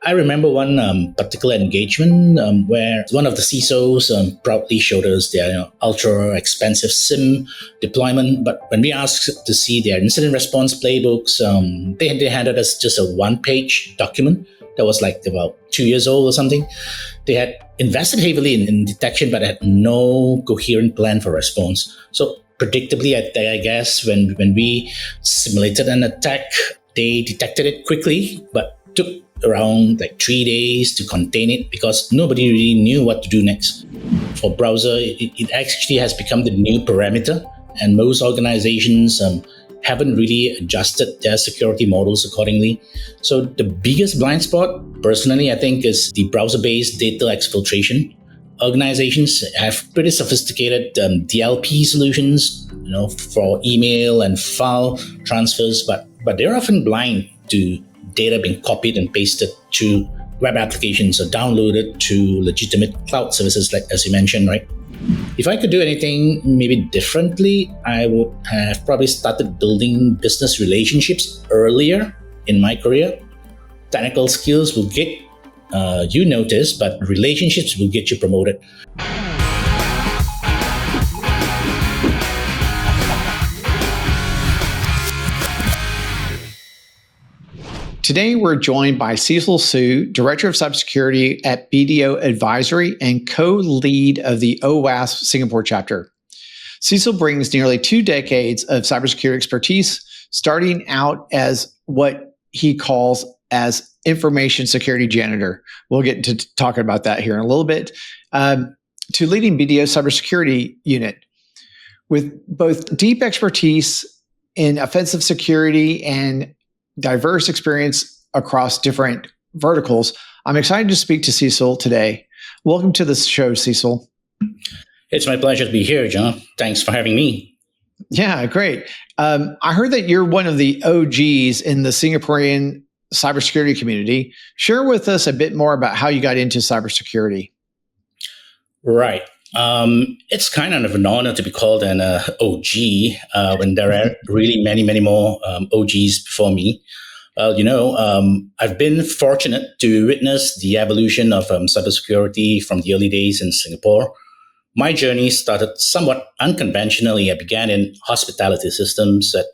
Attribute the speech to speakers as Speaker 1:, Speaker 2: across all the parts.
Speaker 1: I remember one particular engagement where one of the CISOs proudly showed us their ultra expensive SIM deployment. But when we asked to see their incident response playbooks, they handed us just a one-page document that was like about 2 years old or something. They had invested heavily in detection, but had no coherent plan for response. So predictably, I guess, when we simulated an attack, they detected it quickly, but took around like 3 days to contain it because nobody really knew what to do next. For browser, it actually has become the new parameter, and most organizations haven't really adjusted their security models accordingly. So the biggest blind spot, personally, I think, is the browser-based data exfiltration. Organizations have pretty sophisticated DLP solutions, for email and file transfers, but they're often blind to data being copied and pasted to web applications or downloaded to legitimate cloud services, like as you mentioned, right? If I could do anything maybe differently, I would have probably started building business relationships earlier in my career. Technical skills will get you noticed, but relationships will get you promoted.
Speaker 2: Today, we're joined by Cecil Su, Director of Cybersecurity at BDO Advisory and co-lead of the OWASP Singapore Chapter. Cecil brings nearly 2 decades of cybersecurity expertise, starting out as what he calls as information security janitor. We'll get to talking about that here in a little bit, to leading BDO cybersecurity unit. With both deep expertise in offensive security and diverse experience across different verticals, I'm excited to speak to Cecil today. Welcome to the show, Cecil.
Speaker 1: It's my pleasure to be here, John. Thanks for having me.
Speaker 2: Yeah, great. I heard that you're one of the OGs in the Singaporean cybersecurity community. Share with us a bit more about how you got into cybersecurity.
Speaker 1: Right. It's kind of an honor to be called an OG when there are really many, many more OGs before me. I've been fortunate to witness the evolution of cybersecurity from the early days in Singapore. My journey started somewhat unconventionally. I began in hospitality systems at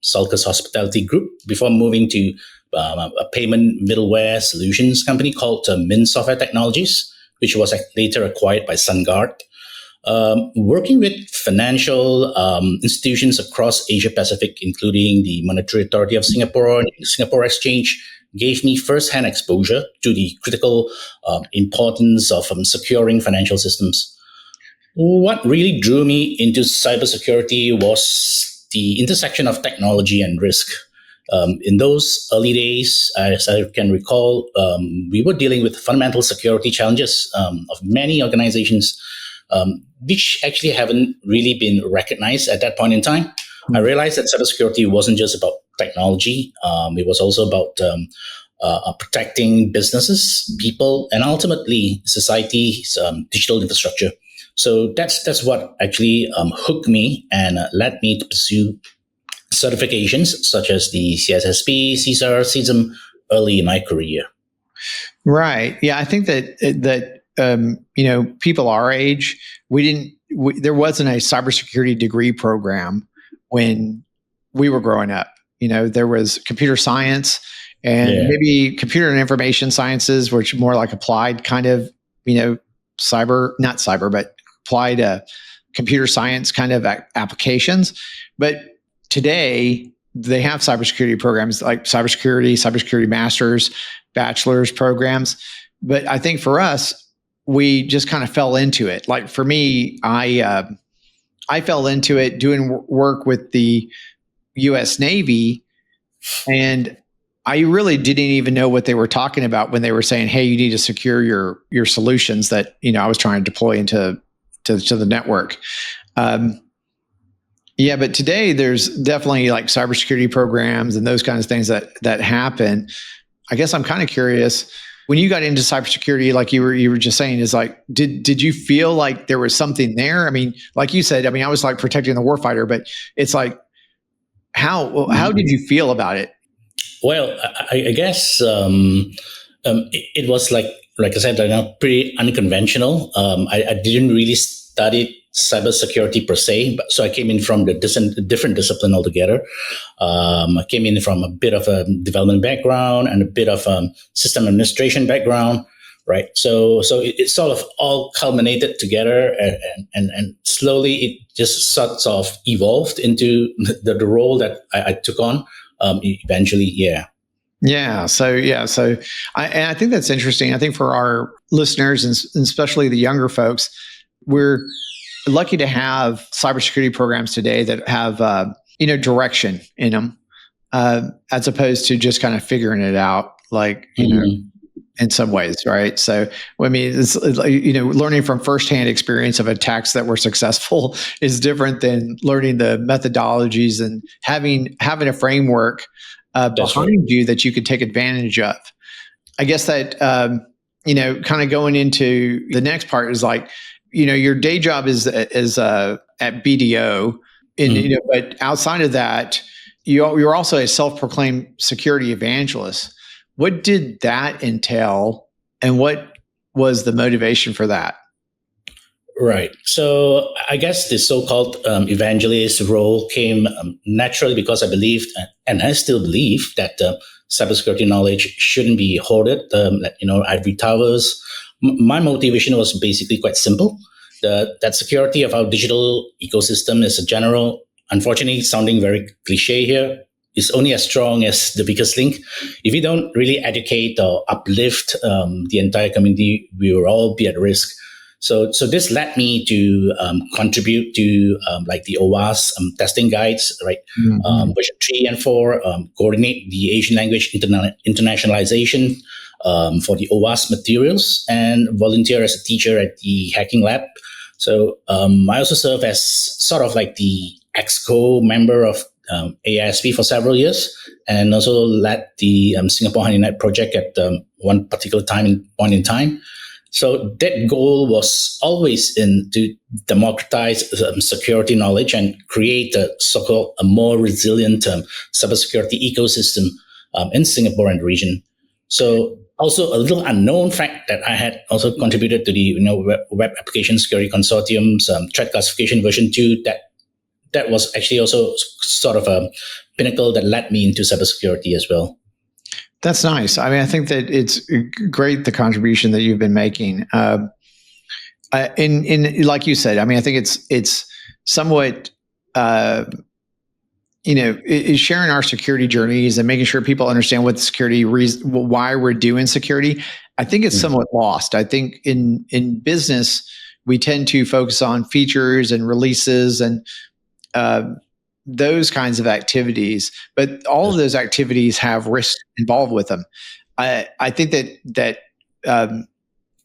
Speaker 1: Sulcus Hospitality Group before moving to a payment middleware solutions company called Mint Software Technologies, which was later acquired by SunGard. Working with financial institutions across Asia Pacific, including the Monetary Authority of Singapore and the Singapore Exchange, gave me first-hand exposure to the critical importance of securing financial systems. What really drew me into cybersecurity was the intersection of technology and risk. In those early days, as I can recall, we were dealing with fundamental security challenges of many organizations, which actually haven't really been recognized at that point in time. I realized that cybersecurity wasn't just about technology. It was also about protecting businesses, people, and ultimately society's digital infrastructure. So that's what actually hooked me and led me to pursue certifications such as the CSSP, CSAR, CISM early in my career.
Speaker 2: Right. Yeah, I think that people our age, there wasn't a cybersecurity degree program when we were growing up. There was computer science and maybe computer and information sciences, which more like applied kind of, not cyber, but applied computer science kind of applications. But today, they have cybersecurity programs like cybersecurity masters, bachelor's programs. But I think for us, we just kind of fell into it. Like for me, I fell into it doing work with the U.S. Navy, and I really didn't even know what they were talking about when they were saying, "Hey, you need to secure your solutions that I was trying to deploy into the network." Yeah, but today there's definitely like cybersecurity programs and those kinds of things that happen. I guess I'm kind of curious, when you got into cybersecurity, like you were just saying, is like, did you feel like there was something there? I mean, like you said, I was like protecting the warfighter, but it's like, how did you feel about it?
Speaker 1: Well, I guess It was like I said, pretty unconventional. I didn't really study cybersecurity per se, but so I came in from the different discipline altogether. I came in from a bit of a development background and a bit of system administration background, right? So it sort of all culminated together, and slowly it just sort of evolved into the role that I took on. Eventually, yeah.
Speaker 2: And I think that's interesting. I think for our listeners and especially the younger folks, we're lucky to have cybersecurity programs today that have direction in them, as opposed to just kind of figuring it out, like in some ways, right? So, I mean, it's learning from firsthand experience of attacks that were successful is different than learning the methodologies and having a framework behind you that you could take advantage of. I guess that kind of going into the next part is like, your day job is at BDO, and but outside of that, you're also a self-proclaimed security evangelist. What did that entail, and what was the motivation for that?
Speaker 1: Right. So I guess the so-called evangelist role came naturally because I believed, and I still believe, that cybersecurity knowledge shouldn't be hoarded, ivory towers. My motivation was basically quite simple. That security of our digital ecosystem is a general, unfortunately sounding very cliche here, is only as strong as the weakest link. If we don't really educate or uplift the entire community, we will all be at risk. So this led me to contribute to like the OWASP testing guides, right? Version 3 and 4, coordinate the Asian language internationalization for the OWASP materials, and volunteer as a teacher at the hacking lab. So I also serve as sort of like the ExCo member of AISP for several years, and also led the Singapore HoneyNet project at one particular point in time. So that goal was always to democratize security knowledge and create a so-called a more resilient cybersecurity ecosystem in Singapore and the region. So also a little unknown fact that I had also contributed to the Web Application Security Consortium's threat classification version 2. That was actually also sort of a pinnacle that led me into cybersecurity as well.
Speaker 2: That's nice. I mean, I think that it's great, the contribution that you've been making. In like you said, I mean, I think it's somewhat, is sharing our security journeys and making sure people understand what security why we're doing security. I think it's somewhat lost. I think in business, we tend to focus on features and releases and those kinds of activities, but all of those activities have risk involved with them. I think that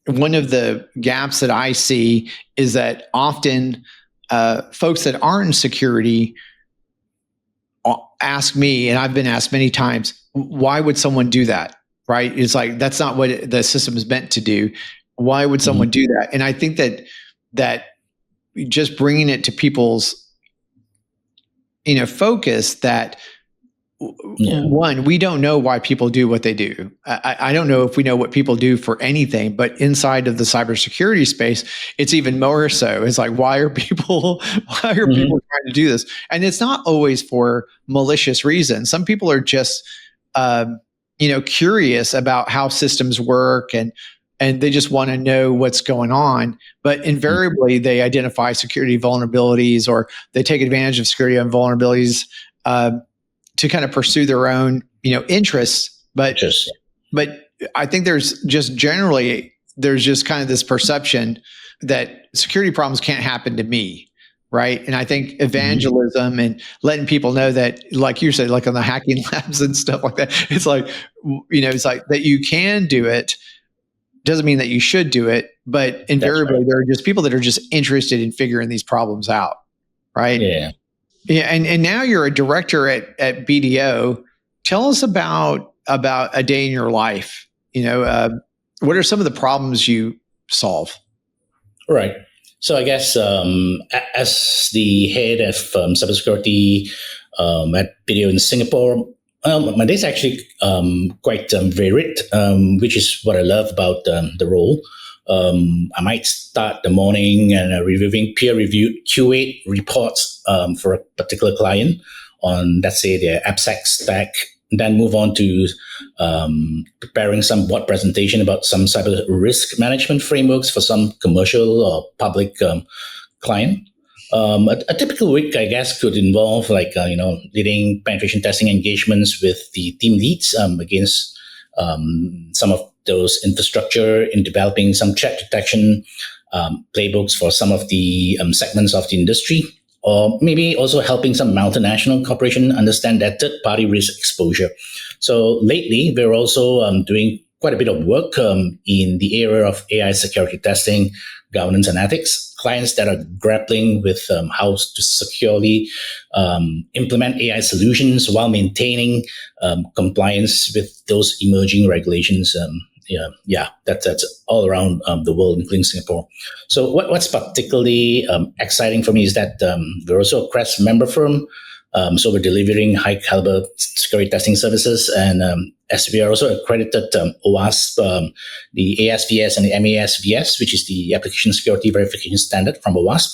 Speaker 2: one of the gaps that I see is that often folks that aren't in security ask me, and I've been asked many times, why would someone do that? Right? It's like, that's not what the system is meant to do. Why would someone do that? And I think that just bringing it to people's focus that one, we don't know why people do what they do. I don't know if we know what people do for anything, but inside of the cybersecurity space, it's even more so. It's like, why are people trying to do this? And it's not always for malicious reasons. Some people are just, curious about how systems work, and they just want to know what's going on. But invariably, they identify security vulnerabilities, or they take advantage of security vulnerabilities to kind of pursue their own, interests. But I think there's just kind of this perception that security problems can't happen to me, right? And I think evangelism and letting people know that, like you said, like on the hacking labs and stuff like that, it's like, it's like that you can do it. Doesn't mean that you should do it, but invariably there are just people that are just interested in figuring these problems out, right?
Speaker 1: Yeah.
Speaker 2: And now you're a director at BDO. Tell us about a day in your life. What are some of the problems you solve?
Speaker 1: Right. So I guess as the head of cybersecurity at BDO in Singapore, My day's actually quite varied, which is what I love about the role. I might start the morning and reviewing peer-reviewed QA reports for a particular client on, let's say, their AppSec stack, then move on to preparing some board presentation about some cyber risk management frameworks for some commercial or public client. A typical week, I guess, could involve leading penetration testing engagements with the team leads against some of those infrastructure, in developing some threat detection playbooks for some of the segments of the industry, or maybe also helping some multinational corporation understand their third-party risk exposure. So lately, we're also doing quite a bit of work in the area of AI security testing, governance, and ethics. Clients that are grappling with how to securely implement AI solutions while maintaining compliance with those emerging regulations. That's all around the world, including Singapore. So what's particularly exciting for me is that we're also a CREST member firm. So we're delivering high caliber security testing services, and as we are also accredited OWASP, the ASVS and the MASVS, which is the application security verification standard from OWASP,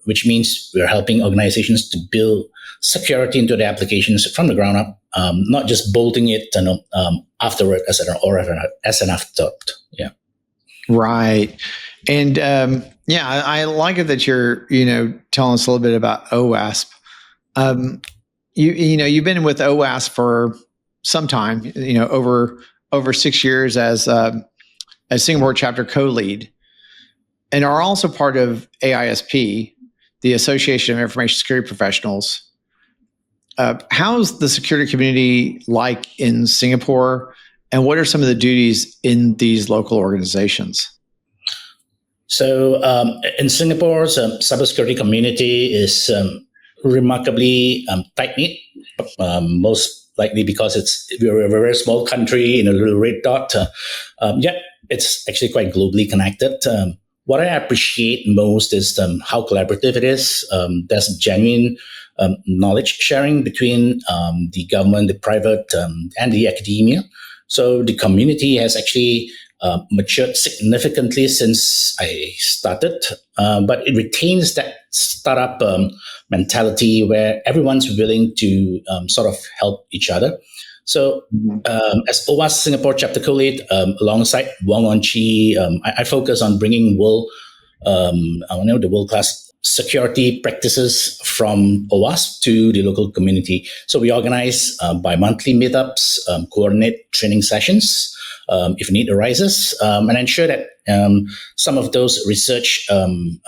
Speaker 1: which means we're helping organizations to build security into their applications from the ground up, not just bolting it afterward as an afterthought. Yeah.
Speaker 2: Right. And I like it that you're, telling us a little bit about OWASP. You've been with OWASP for some time, over 6 years as Singapore Chapter co-lead, and are also part of AISP, the Association of Information Security Professionals. How's the security community like in Singapore, and what are some of the duties in these local organizations?
Speaker 1: So in Singapore's cybersecurity community is remarkably tight-knit, most likely because we're a very small country in a little red dot. It's actually quite globally connected. What I appreciate most is how collaborative it is. There's genuine knowledge sharing between the government, the private, and the academia. So the community has actually matured significantly since I started, but it retains that startup mentality where everyone's willing to sort of help each other. So as OWASP Singapore Chapter co-lead, alongside Wong On Chi, I focus on bringing the world-class security practices from OWASP to the local community. So we organize bi-monthly meetups, coordinate training sessions, if need arises, and ensure that some of those research from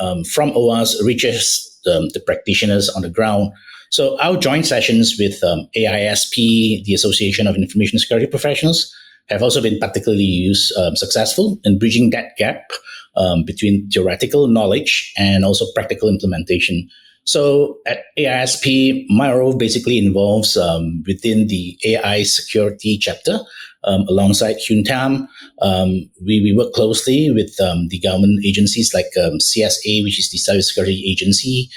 Speaker 1: OWASP reaches the practitioners on the ground. So our joint sessions with AISP, the Association of Information Security Professionals, have also been particularly successful in bridging that gap between theoretical knowledge and also practical implementation. So at AISP, my role basically involves within the AI security chapter, alongside Hyun Tam. We work closely with the government agencies like CSA, which is the Cybersecurity Agency,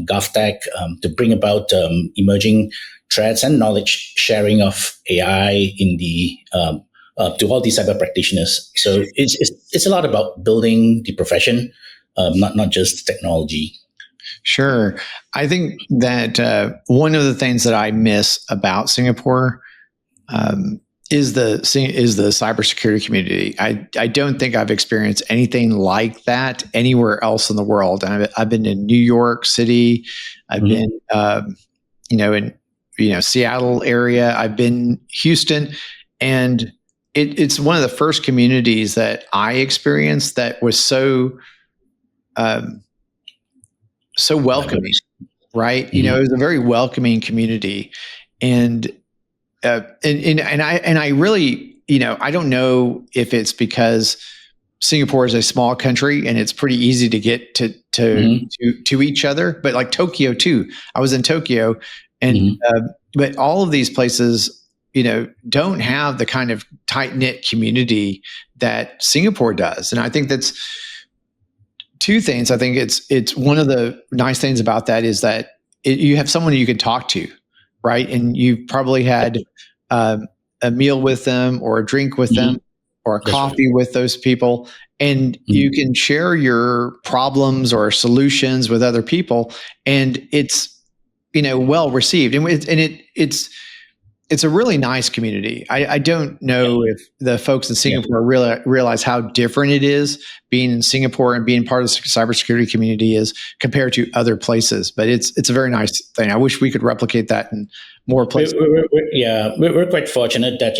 Speaker 1: GovTech, to bring about emerging threats and knowledge sharing of AI in the to all these cyber practitioners. So it's a lot about building the profession, not just technology.
Speaker 2: Sure. I think that one of the things that I miss about Singapore is the cybersecurity community. I don't think I've experienced anything like that anywhere else in the world. I've been in New York City. I've been, in Seattle area. I've been Houston, and it's one of the first communities that I experienced that was so welcoming, right? Mm-hmm. It was a very welcoming community, and I really, I don't know if it's because Singapore is a small country and it's pretty easy to get to each other, but like Tokyo too. I was in Tokyo, and but all of these places, don't have the kind of tight-knit community that Singapore does, and I think that's two things. I think it's one of the nice things about that is that you have someone you can talk to. right? And you've probably had a meal with them or a drink with them or a
Speaker 1: That's right.
Speaker 2: coffee with those people. And you can share your problems or solutions with other people, and it's, well received. And it's a really nice community. I don't know if the folks in Singapore really realize how different it is being in Singapore and being part of the cybersecurity community is compared to other places. But it's a very nice thing. I wish we could replicate that in more places.
Speaker 1: We're quite fortunate that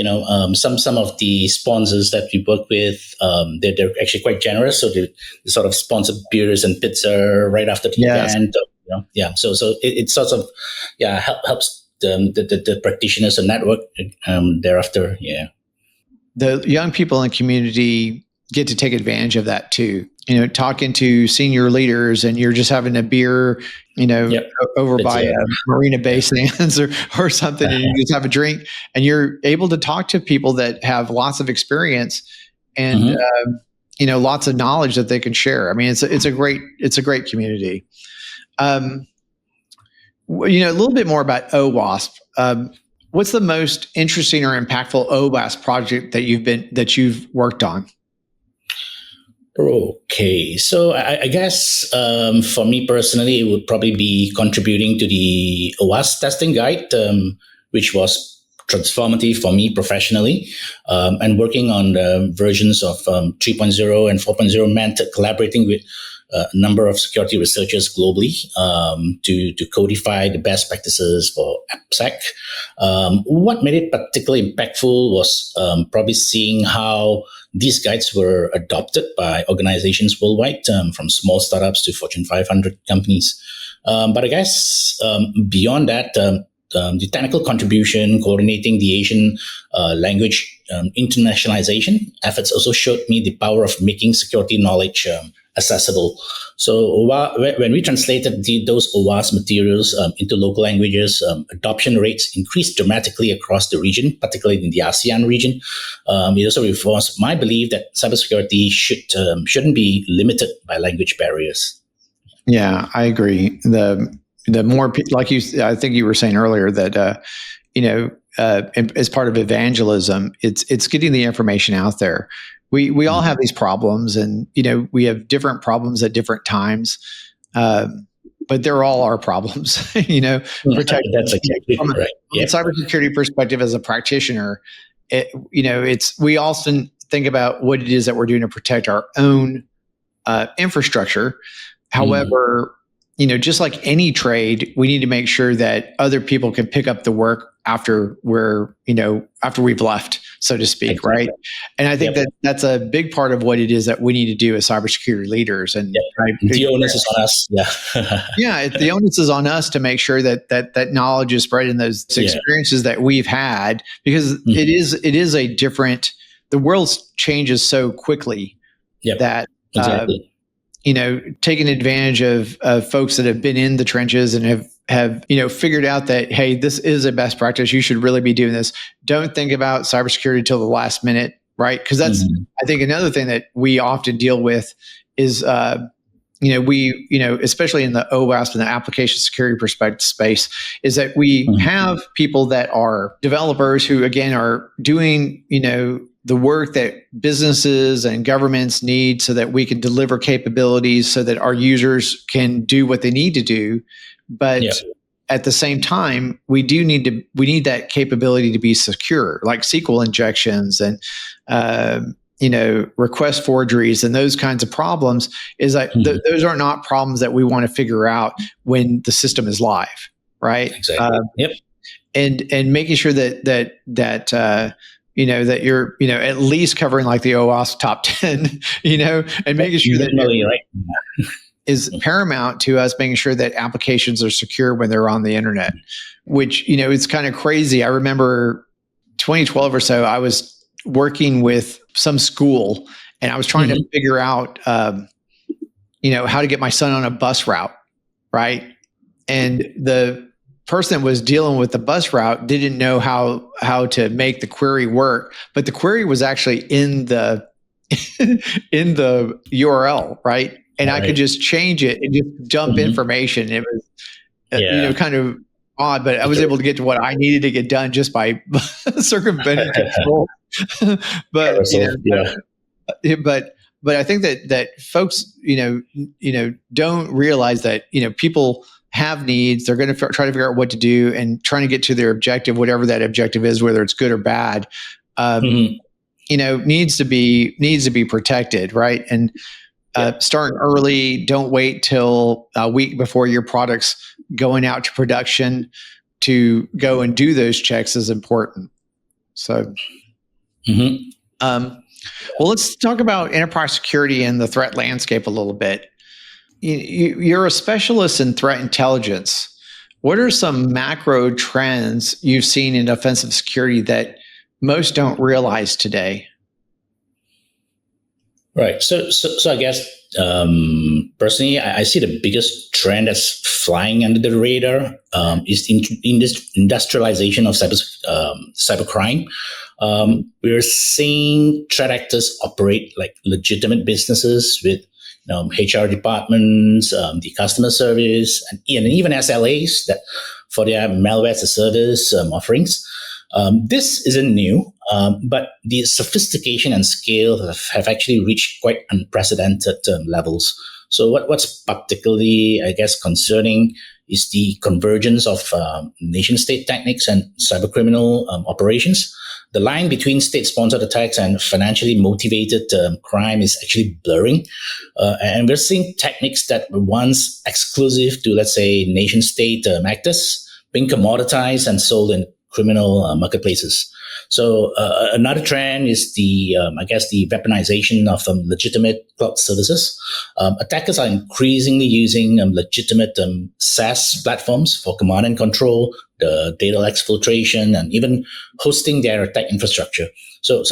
Speaker 1: some of the sponsors that we work with, they're actually quite generous. So they sort of sponsor beers and pizza right after the event. So it sort of helps the practitioners and network thereafter. Yeah,
Speaker 2: the young people in the community get to take advantage of that too. Talking to senior leaders, and you're just having a beer, over by Marina Bay Sands or something, and you just have a drink, and you're able to talk to people that have lots of experience and lots of knowledge that they can share. I mean, it's a great community. A little bit more about OWASP. What's the most interesting or impactful OWASP project that you've worked on?
Speaker 1: Okay, so I guess for me personally, it would probably be contributing to the OWASP testing guide, which was transformative for me professionally, and working on the versions of 3.0 and 4.0 meant collaborating with a number of security researchers globally to codify the best practices for AppSec. What made it particularly impactful was probably seeing how these guides were adopted by organizations worldwide, from small startups to Fortune 500 companies. But I guess beyond that, the technical contribution, coordinating the Asian language internationalization efforts also showed me the power of making security knowledge accessible. So when we translated those OWASP materials into local languages, adoption rates increased dramatically across the region, particularly in the ASEAN region. It also reinforced my belief that cybersecurity shouldn't be limited by language barriers.
Speaker 2: Yeah, I agree. The more, like I think you were saying earlier that, as part of evangelism, it's getting the information out there. We all have these problems, and we have different problems at different times, but they're all our problems. That's
Speaker 1: exactly
Speaker 2: from
Speaker 1: right.
Speaker 2: From a cybersecurity perspective, as a practitioner, we often think about what it is that we're doing to protect our own infrastructure. However, just like any trade, we need to make sure that other people can pick up the work after we've left, so to speak, exactly. Right? And I think that's a big part of what it is that we need to do as cybersecurity leaders. And
Speaker 1: the onus is on us.
Speaker 2: The onus is on us to make sure that knowledge is spread in those experiences that we've had, because it is a different. The world changes so quickly that. Exactly. Taking advantage of folks that have been in the trenches and have figured out that, hey, this is a best practice. You should really be doing this. Don't think about cybersecurity till the last minute, right? Because that's, I think, another thing that we often deal with is, especially in the OWASP and the application security perspective space, is that we have people that are developers who, again, are doing, the work that businesses and governments need so that we can deliver capabilities so that our users can do what they need to do. But at the same time, we need that capability to be secure, like SQL injections and, request forgeries and those kinds of problems. Is that those are not problems that we want to figure out when the system is live, right?
Speaker 1: Exactly.
Speaker 2: And making sure that you're, at least covering like the OWASP top 10, and making sure that is paramount to us, making sure that applications are secure when they're on the internet, which, it's kind of crazy. I remember 2012 or so, I was working with some school and I was trying to figure out, how to get my son on a bus route. Right. And the person that was dealing with the bus route didn't know how to make the query work, but the query was actually in the in the URL, right? And I could just change it and just dump information. It was kind of odd, but I was able to get to what I needed to get done just by circumventing control. But but I think that folks, don't realize that people have needs. They're going to try to figure out what to do and trying to get to their objective, whatever that objective is, whether it's good or bad. Needs to be protected, right? And start early. Don't wait till a week before your product's going out to production to go and do those checks is important. So, well, let's talk about enterprise security and the threat landscape a little bit. You're a specialist in threat intelligence. What are some macro trends you've seen in offensive security that most don't realize today?
Speaker 1: Right. So I guess personally, I see the biggest trend that's flying under the radar is in this industrialization of cybercrime. We're seeing threat actors operate like legitimate businesses with HR departments, the customer service, and even SLAs that for their malware as a service offerings. This isn't new, but the sophistication and scale have actually reached quite unprecedented levels. So what's particularly, I guess, concerning is the convergence of nation-state techniques and cybercriminal operations. The line between state-sponsored attacks and financially motivated crime is actually blurring. And we're seeing techniques that were once exclusive to, let's say, nation-state actors being commoditized and sold in criminal marketplaces. So another trend is the weaponization of legitimate cloud services. Attackers are increasingly using legitimate SaaS platforms for command and control, the data exfiltration, and even hosting their attack infrastructure. So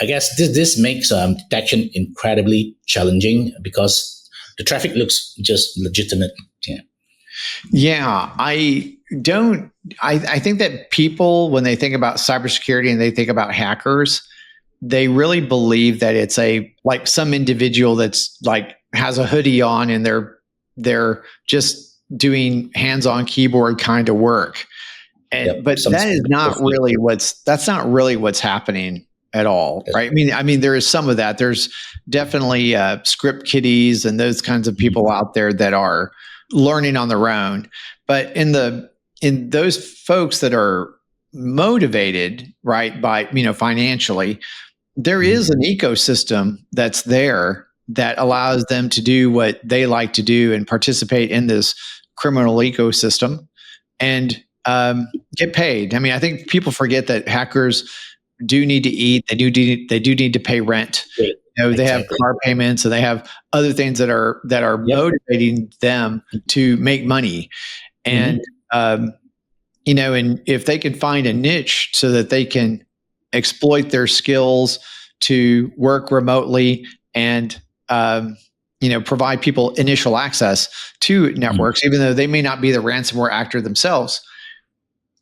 Speaker 1: I guess this makes detection incredibly challenging because the traffic looks just legitimate.
Speaker 2: Yeah, I think that people, when they think about cybersecurity and they think about hackers, they really believe that it's like some individual that's like has a hoodie on and they're just doing hands-on keyboard kind of work. But that is not really what's happening at all, right? I mean, there is some of that. There's definitely script kiddies and those kinds of people out there that are learning on their own. But in those folks that are motivated, right, by financially, there is an ecosystem that's there that allows them to do what they like to do and participate in this criminal ecosystem and get paid. I mean, I think people forget that hackers do need to eat. They do need to pay rent. They have car payments and they have other things that are motivating them to make money. And and if they can find a niche so that they can exploit their skills to work remotely and provide people initial access to networks, even though they may not be the ransomware actor themselves,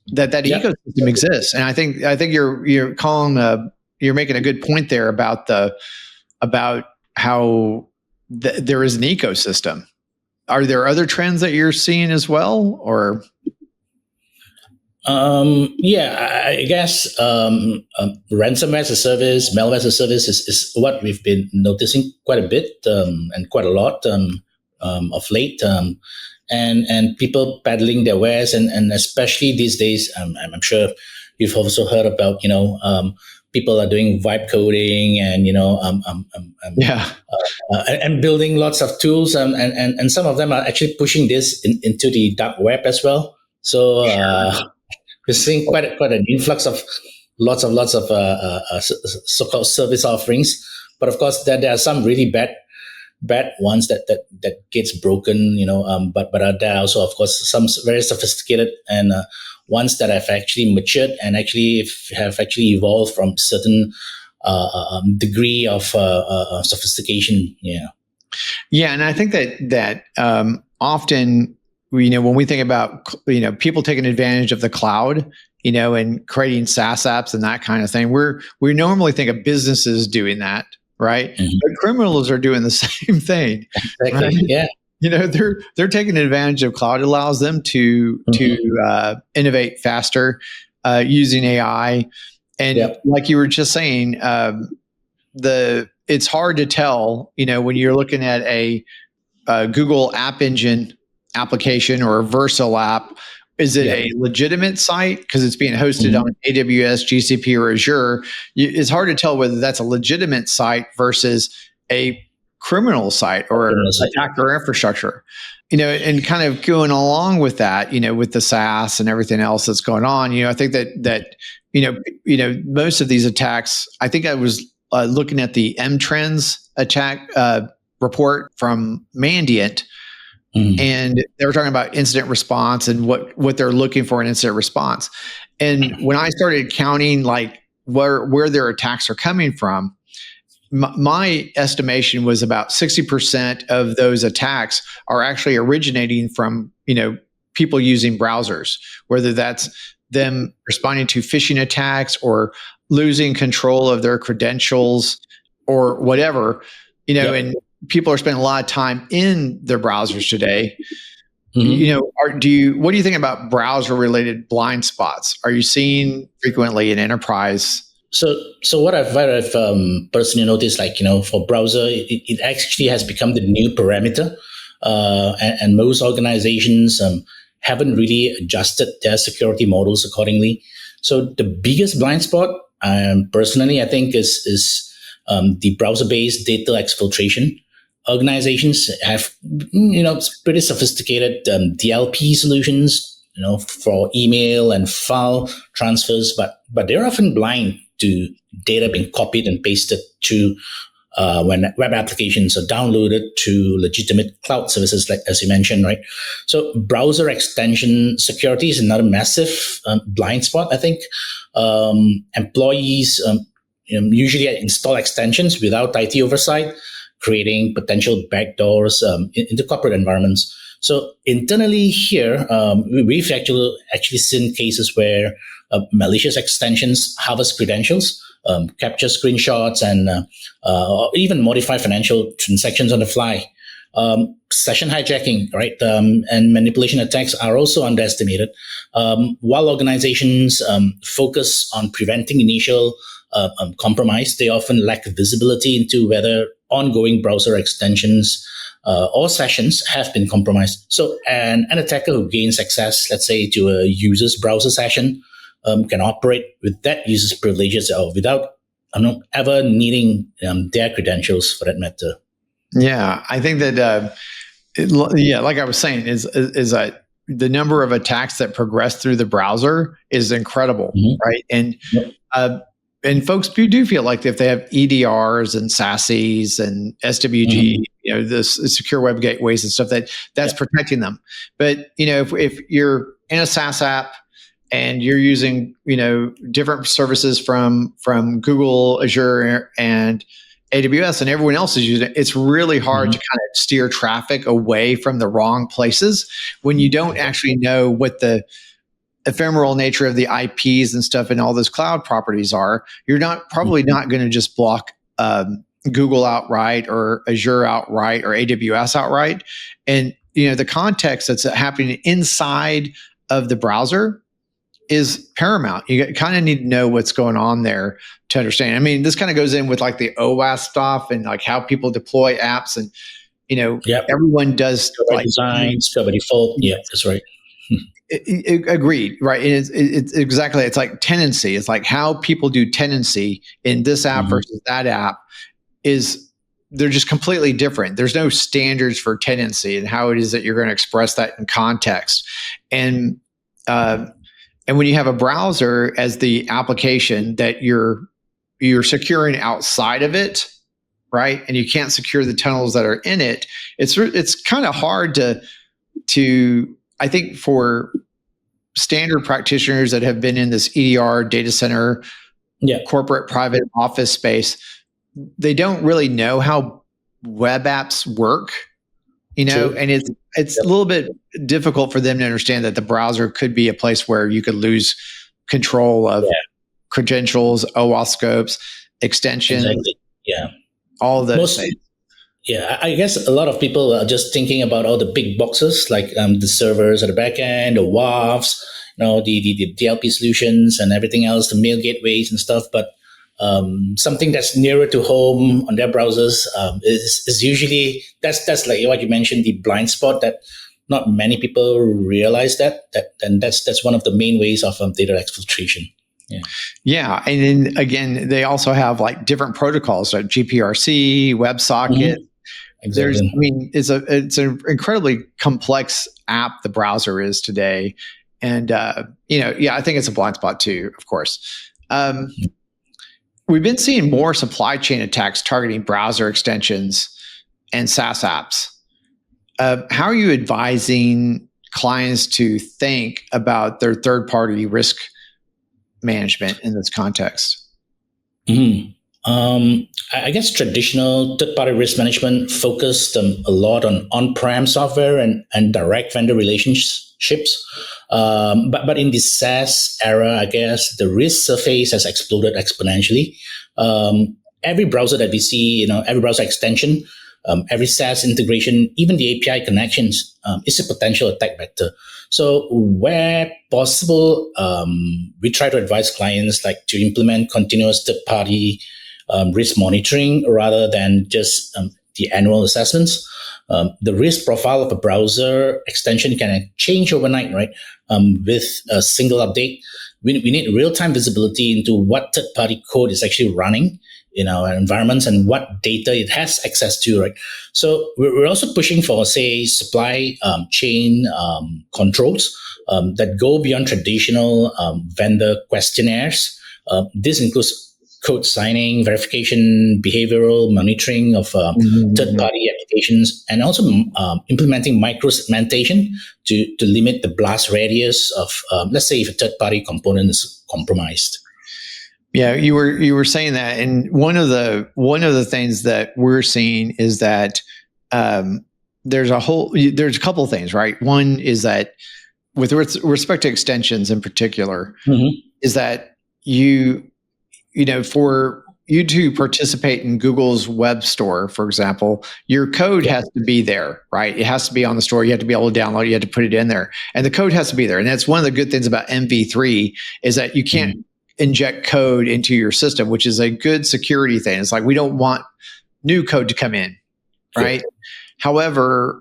Speaker 2: that ecosystem exists. And I think you're calling you're making a good point there about how there is an ecosystem. Are there other trends that you're seeing as well, or?
Speaker 1: I guess ransomware as a service, malware as a service is what we've been noticing quite a bit and quite a lot of late. And people peddling their wares, and especially these days, I'm sure you've also heard about people are doing vibe coding and and building lots of tools, and some of them are actually pushing this into the dark web as well. So we're seeing quite an influx of lots of so-called service offerings. But of course, there are some really bad ones that gets broken, but there are also, of course, some very sophisticated and ones that have actually matured and actually have evolved from certain degree of sophistication.
Speaker 2: And I think that often, when we think about people taking advantage of the cloud, and creating SaaS apps and that kind of thing, we normally think of businesses doing that, right? But criminals are doing the same thing.
Speaker 1: Exactly.
Speaker 2: Right? they're taking advantage of cloud. It allows them to innovate faster using AI. And like you were just saying, it's hard to tell, when you're looking at a Google App Engine application or a Versal app. Is it a legitimate site because it's being hosted on AWS, GCP, or Azure? It's hard to tell whether that's a legitimate site versus a criminal site or attacker infrastructure. And kind of going along with that, with the SaaS and everything else that's going on, I think that most of these attacks. I think I was looking at the M-Trends attack report from Mandiant. And they were talking about incident response and what they're looking for in incident response. And when I started counting like where their attacks are coming from, my estimation was about 60% of those attacks are actually originating from, people using browsers, whether that's them responding to phishing attacks or losing control of their credentials or whatever, and people are spending a lot of time in their browsers today. What do you think about browser related blind spots? Are you seeing frequently in enterprise?
Speaker 1: So what I've personally noticed, for browser, it actually has become the new parameter, and most organizations haven't really adjusted their security models accordingly. So the biggest blind spot, personally, I think is the browser-based data exfiltration. Organizations have, pretty sophisticated DLP solutions, for email and file transfers, but they're often blind to data being copied and pasted to when web applications are downloaded to legitimate cloud services, like as you mentioned, right? So browser extension security is another massive blind spot. I think employees usually install extensions without IT oversight, creating potential backdoors into corporate environments. So internally here, we've actually seen cases where malicious extensions harvest credentials, capture screenshots, and or even modify financial transactions on the fly. Session hijacking, right, and manipulation attacks are also underestimated. While organizations focus on preventing initial compromise, they often lack visibility into whether ongoing browser extensions or sessions have been compromised. So an attacker who gains access, let's say, to a user's browser session can operate with that user's privileges without ever needing their credentials for that matter.
Speaker 2: Yeah, I think that, like I was saying, is that the number of attacks that progress through the browser is incredible, right? And and folks do feel like if they have EDRs and SASEs and SWG, the secure web gateways and stuff, that's protecting them. But if you're in a SaaS app and you're using different services from Google, Azure, and AWS, and everyone else is using it, it's really hard to kind of steer traffic away from the wrong places when you don't actually know what the ephemeral nature of the IPs and stuff and all those cloud properties are. You're probably not going to just block Google outright or Azure outright or AWS outright. And the context that's happening inside of the browser is paramount. You kind of need to know what's going on there to understand. I mean, this kind of goes in with like the OWASP stuff and like how people deploy apps, and everyone does
Speaker 1: like designs, by default. Yeah, that's right.
Speaker 2: Agreed, right? It's exactly. It's like tenancy. It's like how people do tenancy in this app versus that app they're just completely different. There's no standards for tenancy and how it is that you're going to express that in context. And when you have a browser as the application that you're securing outside of it, right? And you can't secure the tunnels that are in it. It's kind of hard to I think for standard practitioners that have been in this EDR data center, corporate private office space, they don't really know how web apps work, and it's a little bit difficult for them to understand that the browser could be a place where you could lose control of credentials, OWASP scopes, extensions, all of those things.
Speaker 1: Yeah, I guess a lot of people are just thinking about all the big boxes like the servers at the back end, the WAFs, the DLP solutions and everything else, the mail gateways and stuff. But something that's nearer to home on their browsers is usually that's like what you mentioned, the blind spot that not many people realize and that's one of the main ways of data exfiltration. Yeah.
Speaker 2: Yeah, and then again, they also have like different protocols like GPRC, WebSocket.
Speaker 1: Mhm. Exactly.
Speaker 2: It's an incredibly complex app the browser is today, and I think it's a blind spot too. Of course, we've been seeing more supply chain attacks targeting browser extensions and SaaS apps. How are you advising clients to think about their third-party risk management in this context?
Speaker 1: Mhm. I guess traditional third-party risk management focused a lot on on-prem software and direct vendor relationships. But in the SaaS era, I guess the risk surface has exploded exponentially. Every browser that we see, every browser extension, every SaaS integration, even the API connections, is a potential attack vector. So where possible, we try to advise clients like to implement continuous third-party risk monitoring rather than just the annual assessments. The risk profile of a browser extension can change overnight, right? With a single update, we need real-time visibility into what third-party code is actually running in our environments and what data it has access to, right? So we're also pushing for, say, supply chain controls that go beyond traditional vendor questionnaires. This includes code signing, verification, behavioral monitoring of third-party applications, and also implementing micro-segmentation to limit the blast radius of, let's say, if a third-party component is compromised.
Speaker 2: Yeah, you were saying that, and one of the things that we're seeing is that there's a couple of things, right? One is that with respect to extensions in particular, is that for you to participate in Google's web store, for example, your code has to be there, right? It has to be on the store. You have to be able to download it. You have to put it in there, and the code has to be there. And that's one of the good things about MV3 is that you can't inject code into your system, which is a good security thing. It's like we don't want new code to come in, right? However,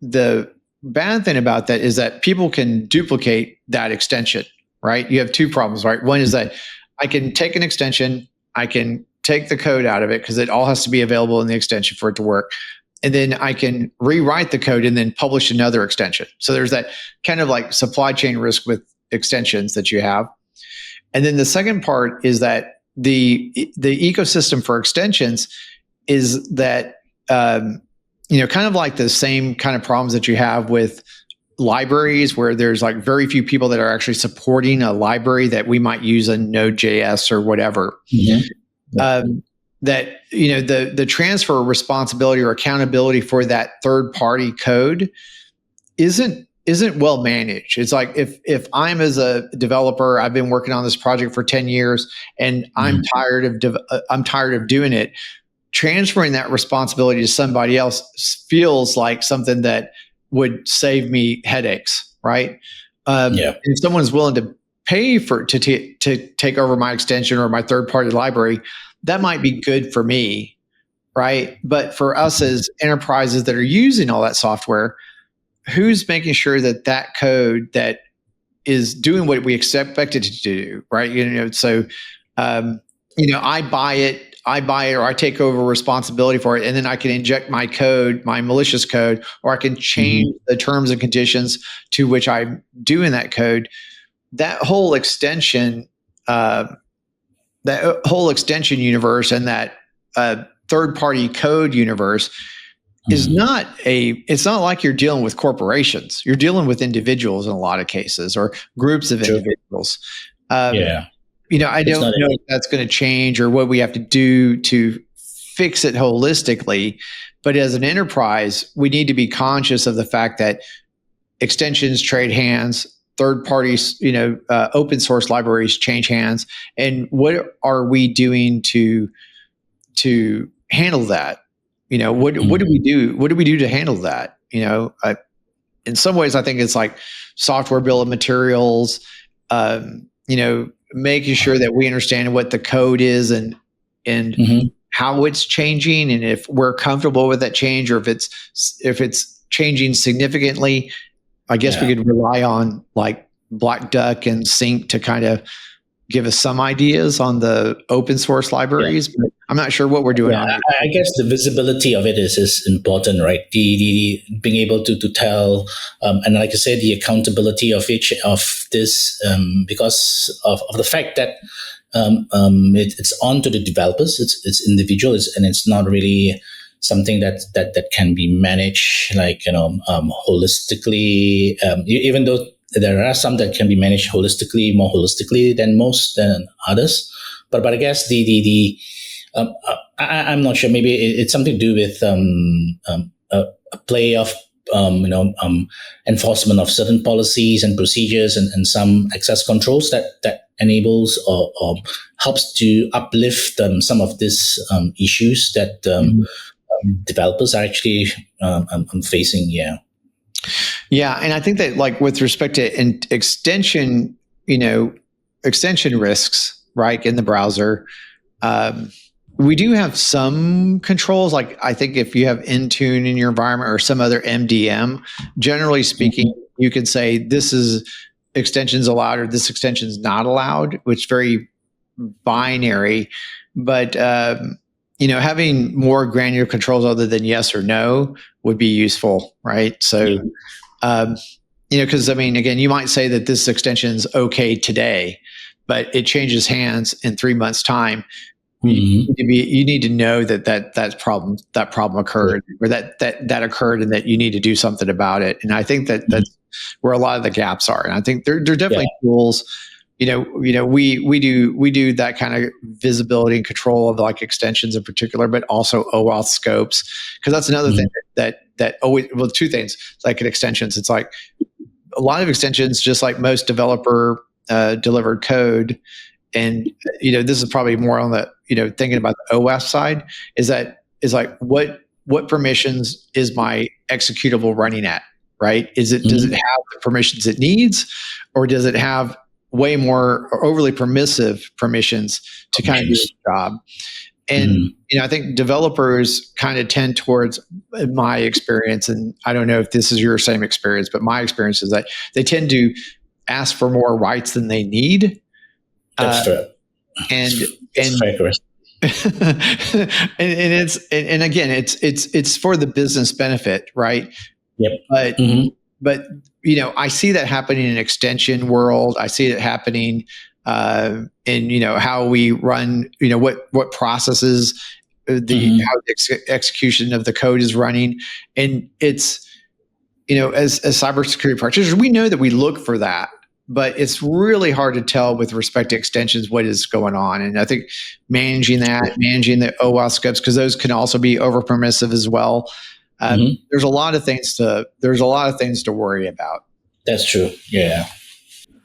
Speaker 2: the bad thing about that is that people can duplicate that extension, right? You have two problems, right? One is that I can take an extension, I can take the code out of it because it all has to be available in the extension for it to work. And then I can rewrite the code and then publish another extension. So there's that kind of like supply chain risk with extensions that you have. And then the second part is that the ecosystem for extensions is that, kind of like the same kind of problems that you have with libraries where there's like very few people that are actually supporting a library that we might use in Node.js or whatever. That the transfer of responsibility or accountability for that third party code isn't well managed. It's like if I'm as a developer, I've been working on this project for 10 years and I'm tired of doing it. Transferring that responsibility to somebody else feels like something that would save me headaches, right? If someone's willing to pay to take over my extension or my third party library, that might be good for me, right? But for us as enterprises that are using all that software, who's making sure that that code that is doing what we expect it to do, right? I buy it, or I take over responsibility for it, and then I can inject my code, my malicious code, or I can change the terms and conditions to which I'm doing that code. That whole extension universe and that third-party code universe is it's not like you're dealing with corporations. You're dealing with individuals in a lot of cases, or groups of individuals. I don't know if that's going to change or what we have to do to fix it holistically. But as an enterprise, we need to be conscious of the fact that extensions trade hands, third parties, open source libraries change hands. And what are we doing to to handle that? What do we do? What do we do to handle that? In some ways, I think it's like software bill of materials, making sure that we understand what the code is and how it's changing, and if we're comfortable with that change, or if it's changing significantly. I guess we could rely on like Black Duck and Sync to kind of give us some ideas on the open source libraries, but I'm not sure what we're doing on it.
Speaker 1: I guess the visibility of it is important, right? The being able to tell, and like I said, the accountability of each of this, because of the fact that it's on to the developers, it's individual, and it's not really something that can be managed like holistically. Even though there are some that can be managed more holistically than others, but I guess I'm not sure. Maybe it's something to do with a play of enforcement of certain policies and procedures and some access controls that enables or helps to uplift some of these issues that developers are actually facing.
Speaker 2: Yeah, and I think that like with respect to extension risks, right, in the browser, we do have some controls. Like I think if you have Intune in your environment or some other MDM, generally speaking, you can say this is extensions allowed or this extension is not allowed, which is very binary. But having more granular controls other than yes or no would be useful, right? So, because again, you might say that this extension is okay today, but it changes hands in 3 months' time. You need to know that problem occurred, or that occurred, and that you need to do something about it. And I think that's where a lot of the gaps are. And I think there are definitely tools. We do that kind of visibility and control of like extensions in particular, but also OAuth scopes, because that's another thing that always, well, two things like in extensions. It's like a lot of extensions, just like most developer delivered code. And this is probably more on the thinking about the OWASP side, is like what permissions is my executable running at, right? Does it have the permissions it needs, or does it have way more or overly permissive permissions to kind of do its job? And I think developers kind of tend towards, in my experience, and I don't know if this is your same experience, but my experience is that they tend to ask for more rights than they need.
Speaker 1: That's true.
Speaker 2: And again, it's for the business benefit, right?
Speaker 1: Yep.
Speaker 2: But I see that happening in extension world. I see it happening in how we run. What processes how the execution of the code is running, and it's as cybersecurity practitioners, we know that we look for that. But it's really hard to tell with respect to extensions what is going on. And I think managing the OWASP scopes, because those can also be over permissive as well. There's a lot of things to worry about.
Speaker 1: That's true. Yeah.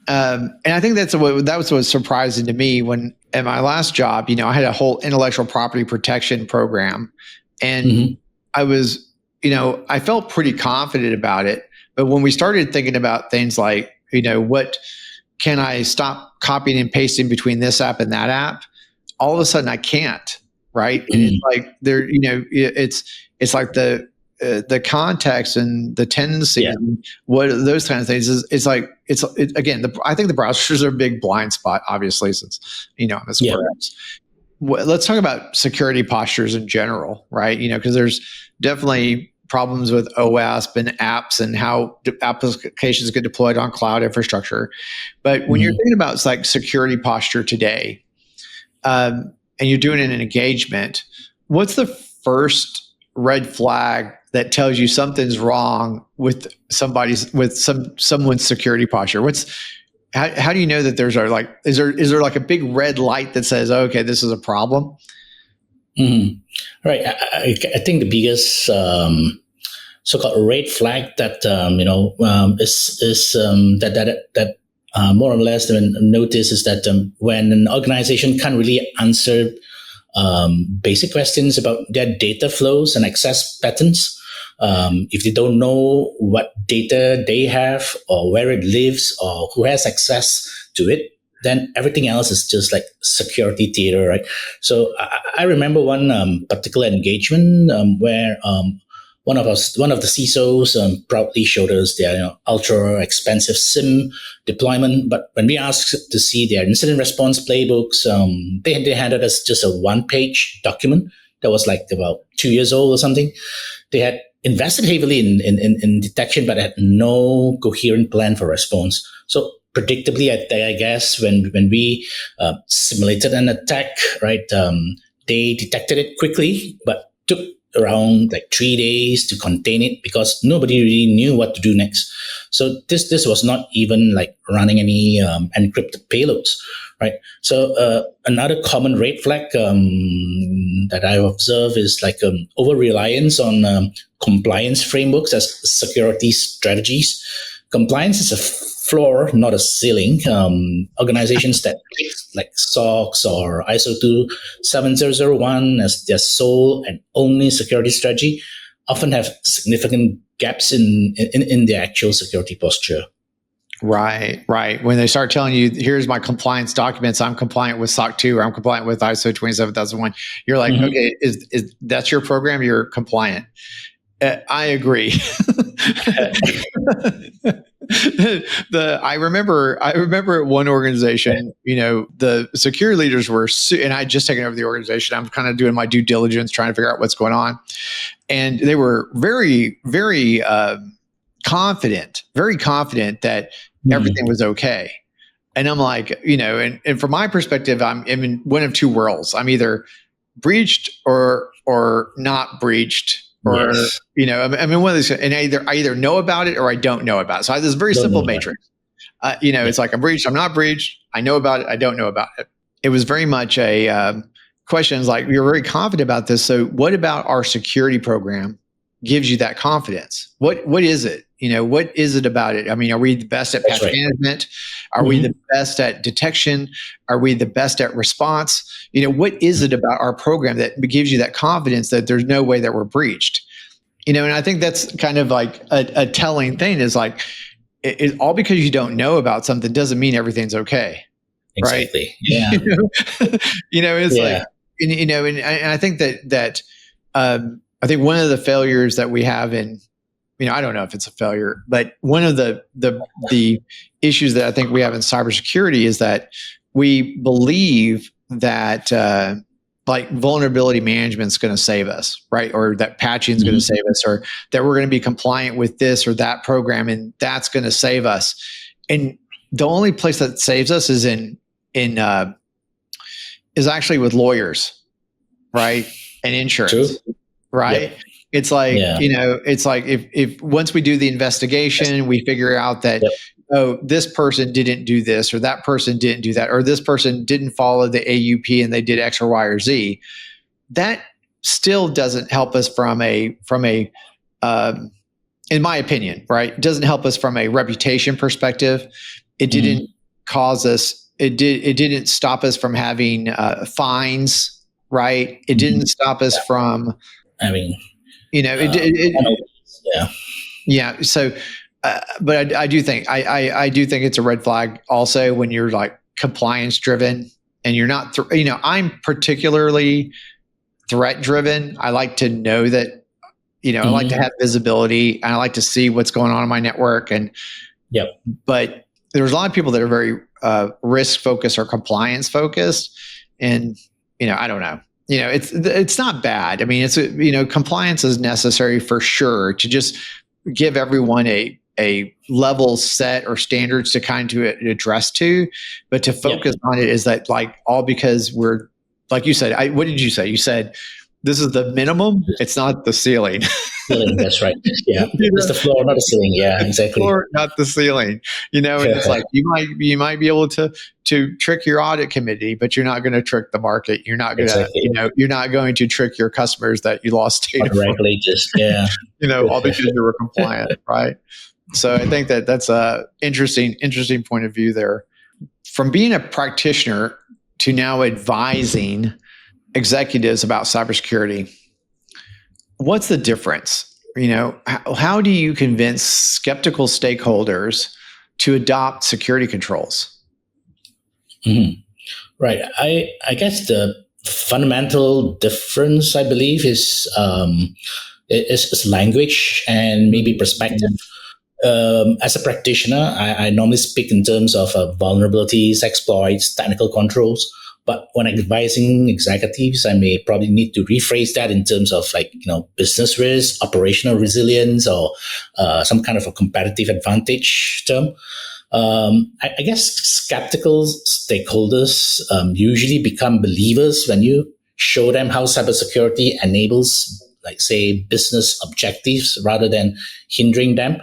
Speaker 2: And I think that was what's surprising to me when at my last job, I had a whole intellectual property protection program, and I was, I felt pretty confident about it. But when we started thinking about things like, what can I stop copying and pasting between this app and that app? All of a sudden I can't, right? And it's like there, it's like the context and the tendency and what those kind of things is like, I think the browsers are a big blind spot, obviously, since, let's talk about security postures in general, right? Because there's definitely problems with OWASP and apps and how applications get deployed on cloud infrastructure. But when you're thinking about like security posture today, and you're doing an engagement, what's the first red flag that tells you something's wrong with someone's security posture? How do you know that is there like a big red light that says, okay, this is a problem?
Speaker 1: Right. I think the biggest so-called red flag that is that more or less notice is that when an organization can't really answer basic questions about their data flows and access patterns. If they don't know what data they have or where it lives or who has access to it, then everything else is just like security theater, right? So I remember one particular engagement where one of the CISOs proudly showed us their ultra expensive SIM deployment, but when we asked to see their incident response playbooks, they handed us just a one-page document that was like about 2 years old or something. They had invested heavily in detection, but had no coherent plan for response. So predictably, I guess when we simulated an attack, right, they detected it quickly, but took around like 3 days to contain it because nobody really knew what to do next. So this was not even like running any encrypted payloads, right? So another common red flag that I observe is like over reliance on compliance frameworks as security strategies. Compliance is a floor, not a ceiling. Organizations that pick like SOX or ISO 27001 as their sole and only security strategy often have significant gaps in their actual security posture.
Speaker 2: Right. When they start telling you, here's my compliance documents, I'm compliant with SOC 2 or I'm compliant with ISO 27001, you're like, okay, is that's your program? You're compliant. I agree. I remember at one organization, the security leaders were, and I had just taken over the organization. I'm kind of doing my due diligence, trying to figure out what's going on. And they were very, very confident that everything was okay. And I'm like, and from my perspective, I'm in one of two worlds. I'm either breached or not breached. Or, yes. One of these, and I either know about it or I don't know about it. So I have this very simple matrix. It's like I'm breached, I'm not breached, I know about it, I don't know about it. It was very much a question. It's like, you're very confident about this. So what about our security program gives you that confidence? What is it? What is it about it? I mean, are we the best at patch management? Are we the best at detection? Are we the best at response? What is it about our program that gives you that confidence that there's no way that we're breached? And I think that's kind of like a telling thing is like, all because you don't know about something doesn't mean everything's okay.
Speaker 1: Exactly.
Speaker 2: Right?
Speaker 1: Yeah.
Speaker 2: It's like, and I think that I think one of the failures that we have in, I don't know if it's a failure, but one of the issues that I think we have in cybersecurity is that we believe that like vulnerability management is going to save us, right? Or that patching is going to save us, or that we're going to be compliant with this or that program, and that's going to save us. And the only place that saves us is is actually with lawyers, right? And insurance. True. Right. Yep. It's like, it's like if once we do the investigation, we figure out that, this person didn't do this, or that person didn't do that, or this person didn't follow the AUP and they did X or Y or Z. That still doesn't help us from a in my opinion, right? It doesn't help us from a reputation perspective. It didn't cause us, it didn't stop us from having fines, right? It didn't stop us from, yeah. So, but I do think I do think it's a red flag also when you're like compliance driven and you're not. I'm particularly threat driven. I like to know that. I like to have visibility and I like to see what's going on in my network. And but there's a lot of people that are very risk focused or compliance focused, and I don't know. It's not bad. I mean, it's compliance is necessary for sure to just give everyone a level set or standards to kind of address to, but to focus on it is that like all because we're, like you said, what did you say? You said, this is the minimum. It's not the ceiling.
Speaker 1: Ceiling, that's right. Yeah, it's the floor, not the ceiling. Yeah, exactly.
Speaker 2: The floor, not the ceiling. And it's like you might be able to trick your audit committee, but you're not going to trick the market. You're not going to, you're not going to trick your customers that you lost data from.
Speaker 1: Regulators, yeah.
Speaker 2: All because you were compliant, right? So I think that's a interesting point of view there. From being a practitioner to now advising executives about cybersecurity, what's the difference? How do you convince skeptical stakeholders to adopt security controls?
Speaker 1: Mhm. Right. I guess the fundamental difference, I believe, is language and maybe perspective. As a practitioner, I normally speak in terms of vulnerabilities, exploits, technical controls. But when advising executives, I may probably need to rephrase that in terms of business risk, operational resilience, or some kind of a competitive advantage term. I guess skeptical stakeholders usually become believers when you show them how cybersecurity enables, like, say, business objectives rather than hindering them.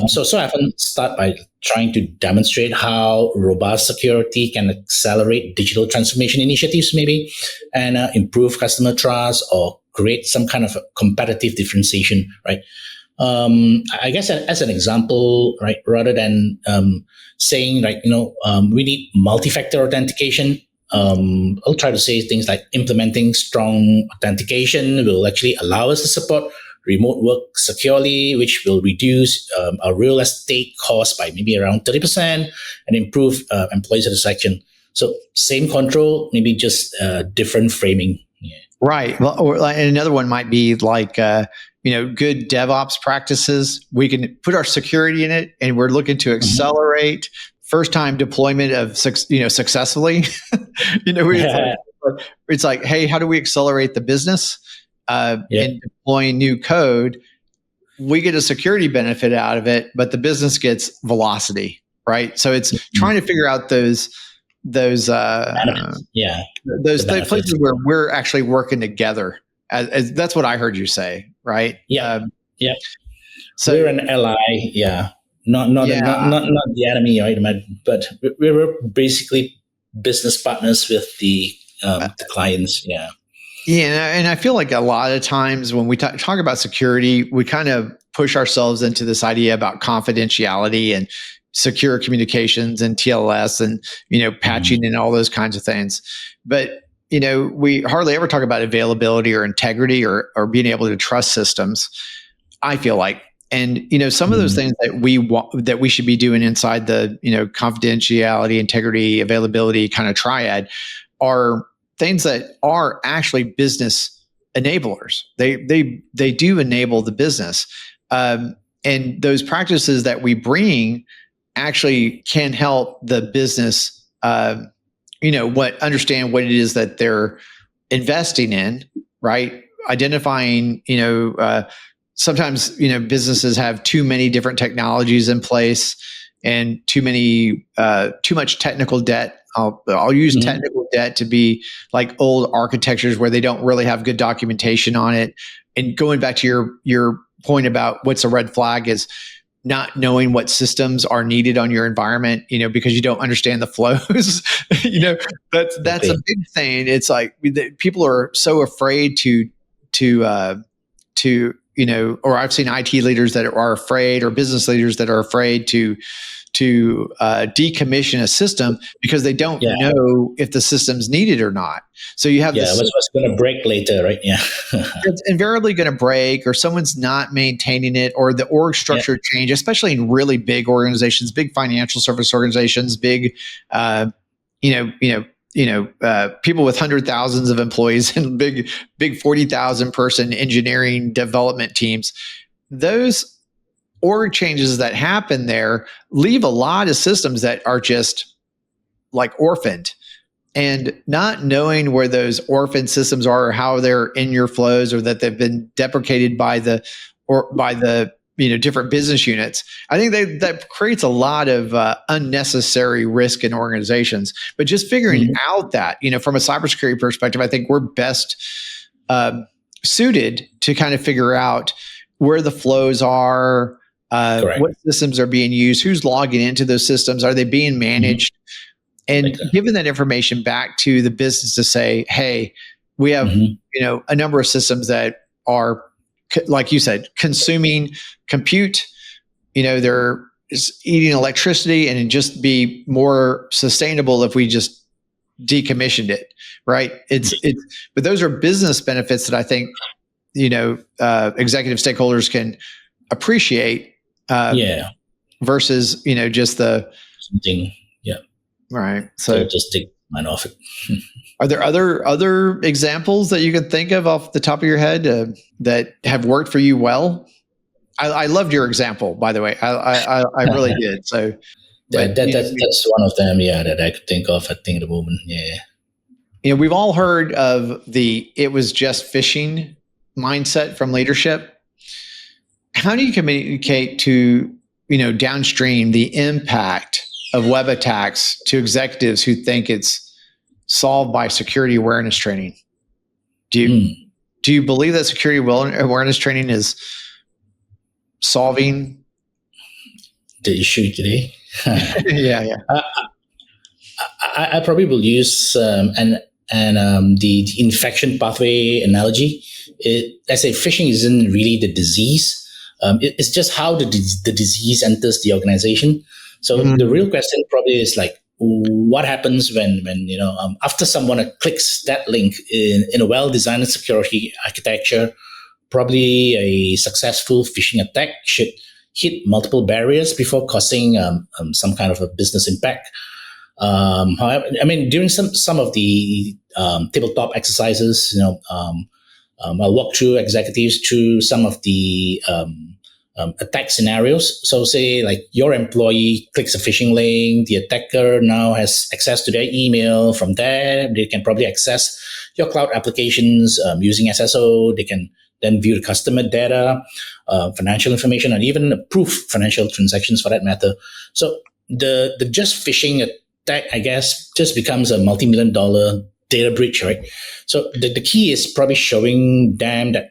Speaker 1: So I often start by trying to demonstrate how robust security can accelerate digital transformation initiatives, maybe, and improve customer trust or create some kind of a competitive differentiation, right? I guess as an example, right, rather than saying we need multi-factor authentication, I'll try to say things like implementing strong authentication will actually allow us to support remote work securely, which will reduce our real estate cost by maybe around 30% and improve employee satisfaction. So same control, maybe just different framing. Yeah.
Speaker 2: Right. Well, and another one might be like, good DevOps practices. We can put our security in it, and we're looking to accelerate first-time deployment of, successfully. It's like, hey, how do we accelerate the business in deploying new code? We get a security benefit out of it, but the business gets velocity, right? So it's trying to figure out those places where we're actually working together. As that's what I heard you say, right?
Speaker 1: Yeah. So we're an ally. Yeah. Not the enemy, right? But we're basically business partners with the clients. Yeah.
Speaker 2: Yeah, and I feel like a lot of times when we talk about security, we kind of push ourselves into this idea about confidentiality and secure communications and TLS and patching and all those kinds of things. But we hardly ever talk about availability or integrity or being able to trust systems, I feel like. And some of those things that we should be doing inside the confidentiality, integrity, availability kind of triad are things that are actually business enablers. They do enable the business, and those practices that we bring actually can help the business. Understand what it is that they're investing in, right? Identifying, sometimes businesses have too many different technologies in place and too much technical debt. I'll use technical debt to be like old architectures where they don't really have good documentation on it. And going back to your point about what's a red flag is not knowing what systems are needed on your environment, because you don't understand the flows. That's a big thing. It's like people are so afraid or I've seen IT leaders that are afraid, or business leaders that are afraid to decommission a system because they don't know if the system's needed or not. So you have this.
Speaker 1: What's going to break later, right? Yeah.
Speaker 2: It's invariably going to break, or someone's not maintaining it, or the org structure change, especially in really big organizations, big financial service organizations, big, people with 100,000s of employees and big 40,000 person engineering development teams. Those org changes that happen there leave a lot of systems that are just like orphaned, and not knowing where those orphaned systems are, or how they're in your flows, or that they've been deprecated by the different business units. I think that creates a lot of unnecessary risk in organizations. But just figuring out that, from a cybersecurity perspective, I think we're best suited to kind of figure out where the flows are, what systems are being used, who's logging into those systems, are they being managed, and giving that information back to the business to say, hey, we have a number of systems that are, like you said, consuming compute. They're eating electricity, and it'd just be more sustainable if we just decommissioned it, right? But those are business benefits that I think, executive stakeholders can appreciate, versus, just the
Speaker 1: something. Yeah.
Speaker 2: right.
Speaker 1: So
Speaker 2: So
Speaker 1: just take mine off it.
Speaker 2: are there other examples that you can think of off the top of your head that have worked for you well? I loved your example, by the way. I really did. So, but
Speaker 1: That's one of them. Yeah, that I could think of. I think at the moment. Yeah.
Speaker 2: we've all heard of it was just phishing mindset from leadership. How do you communicate to, downstream the impact of web attacks to executives who think it's solved by security awareness training? Do you believe that security awareness training is solving
Speaker 1: the issue today?
Speaker 2: Yeah.
Speaker 1: I probably will use the infection pathway analogy. I say phishing isn't really the disease. It's just how the disease enters the organization. So the real question probably is like, what happens when after someone clicks that link in a well-designed security architecture? Probably a successful phishing attack should hit multiple barriers before causing some kind of a business impact. However, during some of the tabletop exercises, I'll walk through executives through some of the attack scenarios. So say like your employee clicks a phishing link, the attacker now has access to their email. From there, they can probably access your cloud applications using SSO. They can then view the customer data, financial information, and even approve financial transactions for that matter. So the just phishing attack, I guess, just becomes a multi-million-dollar data breach, right? So the key is probably showing them that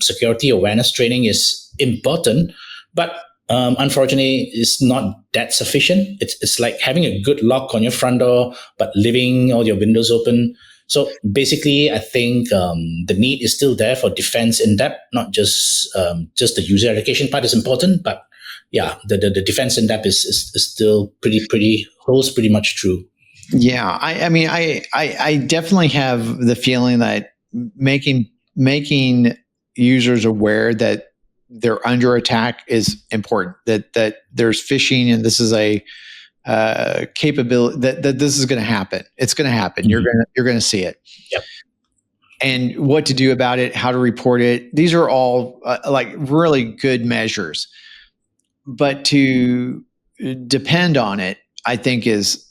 Speaker 1: security awareness training is important, but unfortunately, it's not that sufficient. It's like having a good lock on your front door, but leaving all your windows open. So basically, I think the need is still there for defense in depth, not just the user education part is important, but yeah, the defense in depth is still holds pretty much true.
Speaker 2: Yeah, I definitely have the feeling that making users aware that they're under attack is important. That there's phishing, and this is a capability that this is going to happen. It's going to happen. You're going to see it.
Speaker 1: Yep.
Speaker 2: And what to do about it, how to report it. These are all like really good measures. But to depend on it, I think is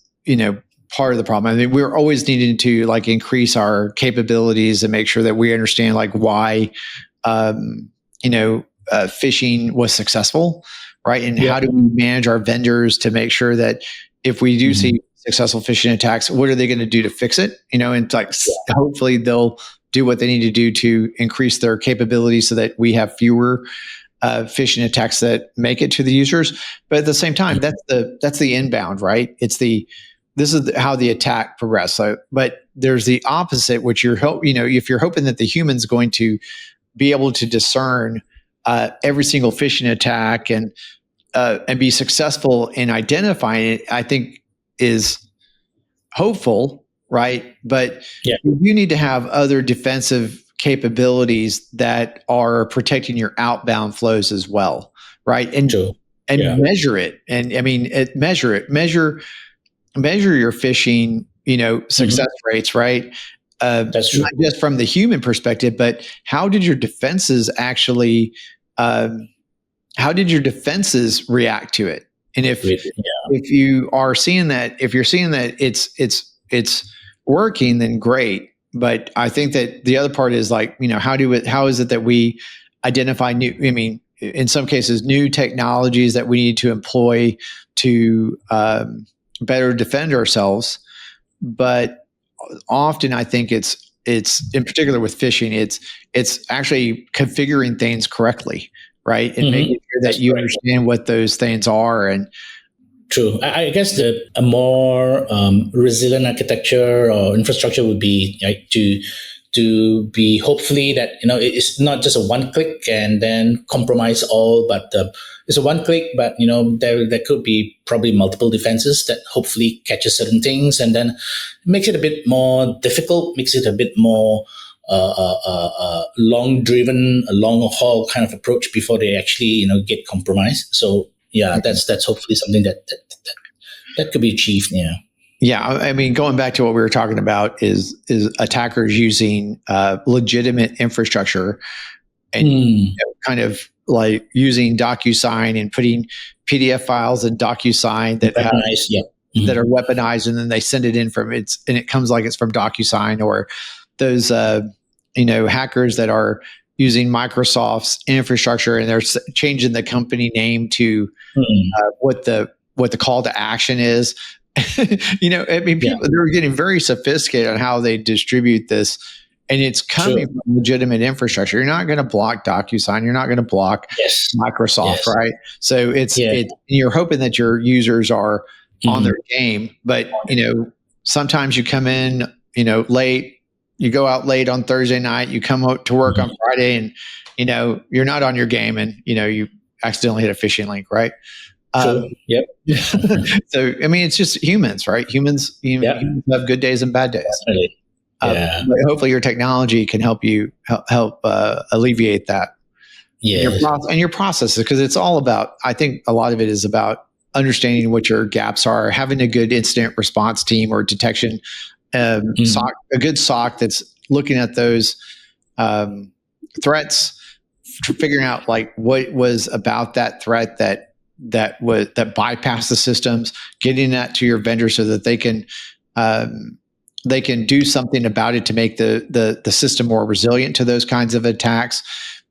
Speaker 2: part of the problem. We're always needing to like increase our capabilities and make sure that we understand like why phishing was successful, right? And how do we manage our vendors to make sure that if we do see successful phishing attacks, what are they going to do to fix it? And like hopefully they'll do what they need to do to increase their capabilities so that we have fewer phishing attacks that make it to the users. But at the same time, that's the inbound, right? This is how the attack progresses. So, but there's the opposite, which if you're hoping that the human's going to be able to discern every single phishing attack and be successful in identifying it, I think is hopeful, right? But you need to have other defensive capabilities that are protecting your outbound flows as well, right? And measure it. And measure your phishing, success rates, right?
Speaker 1: That's true.
Speaker 2: Not just from the human perspective, but how did your defenses actually? How did your defenses react to it? And if you are seeing that, if you're seeing that it's working, then great. But I think that the other part is like, how is it that we identify new? In some cases, new technologies that we need to employ to better defend ourselves. But often I think it's in particular with phishing, it's actually configuring things correctly, right? And making sure that you understand what those things are. And
Speaker 1: true. I guess a more resilient architecture or infrastructure would be to to be hopefully that it's not just a one click and then compromise all, but it's a one click, but there could be probably multiple defenses that hopefully catches certain things, and then makes it a bit more difficult, makes it a bit more long haul kind of approach before they actually get compromised. So yeah, that's hopefully something that could be achieved. Yeah.
Speaker 2: Yeah, I mean, going back to what we were talking about is attackers using legitimate infrastructure and kind of like using DocuSign and putting PDF files in DocuSign that that are weaponized, and then they send it in and it comes like it's from DocuSign, or those hackers that are using Microsoft's infrastructure and they're changing the company name to what the call to action is. I mean, people they're getting very sophisticated on how they distribute this, and it's coming from legitimate infrastructure. You're not going to block DocuSign. You're not going to block Microsoft, right? So it's you're hoping that your users are on their game, but sometimes you come in late. You go out late on Thursday night. You come out to work on Friday, and you're not on your game, and you accidentally hit a phishing link, right?
Speaker 1: Yep.
Speaker 2: So I mean, it's just humans, right? Humans have good days and bad days.
Speaker 1: Definitely.
Speaker 2: But hopefully, your technology can help you help alleviate that.
Speaker 1: Yeah.
Speaker 2: And your processes, because it's all about. I think a lot of it is about understanding what your gaps are, having a good incident response team or detection SOC, a good SOC that's looking at those threats, figuring out like what was about that threat that bypassed the systems, getting that to your vendor so that they can do something about it to make the system more resilient to those kinds of attacks.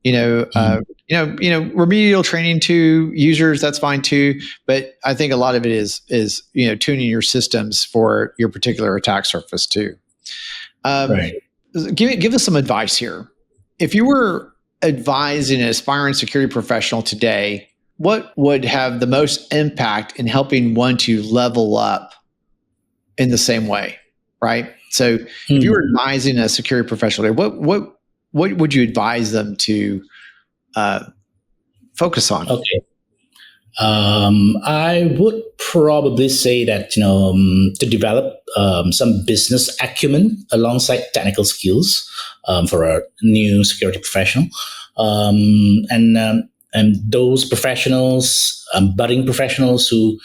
Speaker 2: Remedial training to users, that's fine too. But I think a lot of it is tuning your systems for your particular attack surface too.
Speaker 1: Right.
Speaker 2: Give us some advice here. If you were advising an aspiring security professional today, what would have the most impact in helping one to level up in the same way, right? So if you were advising a security professional, what would you advise them to focus on?
Speaker 1: Okay. I would probably say that to develop some business acumen alongside technical skills for a new security professional, and those professionals, budding professionals who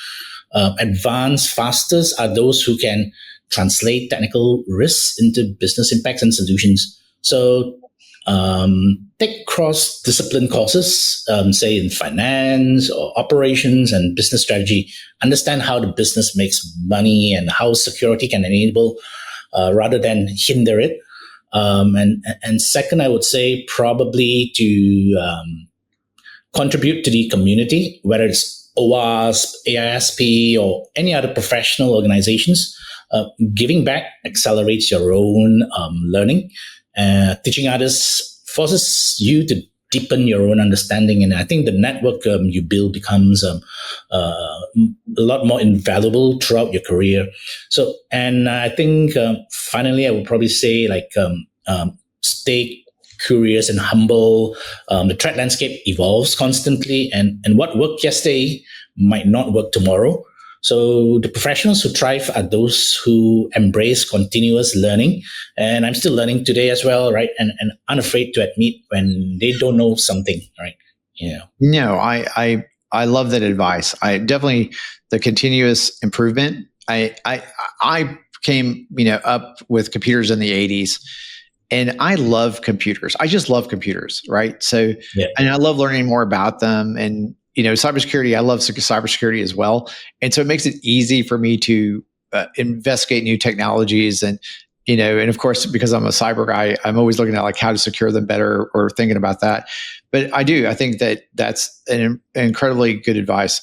Speaker 1: advance fastest are those who can translate technical risks into business impacts and solutions. So take cross-discipline courses, say in finance or operations and business strategy. Understand how the business makes money and how security can enable rather than hinder it. And second, I would say probably to contribute to the community, whether it's OWASP, AISP, or any other professional organizations. Giving back accelerates your own learning. Teaching others forces you to deepen your own understanding. And I think the network you build becomes a lot more invaluable throughout your career. So, and I think finally, I would probably say stay curious and humble. The threat landscape evolves constantly, and what worked yesterday might not work tomorrow. So the professionals who thrive are those who embrace continuous learning. And I'm still learning today as well, right? And unafraid to admit when they don't know something, right? Yeah.
Speaker 2: No, I love that advice. I definitely the continuous improvement. I came up with computers in the 80s. And I love computers. I just love computers, right? So, and I love learning more about them. And cybersecurity, I love cybersecurity as well. And so it makes it easy for me to investigate new technologies. And of course, because I'm a cyber guy, I'm always looking at like how to secure them better or thinking about that. But I think that's an incredibly good advice.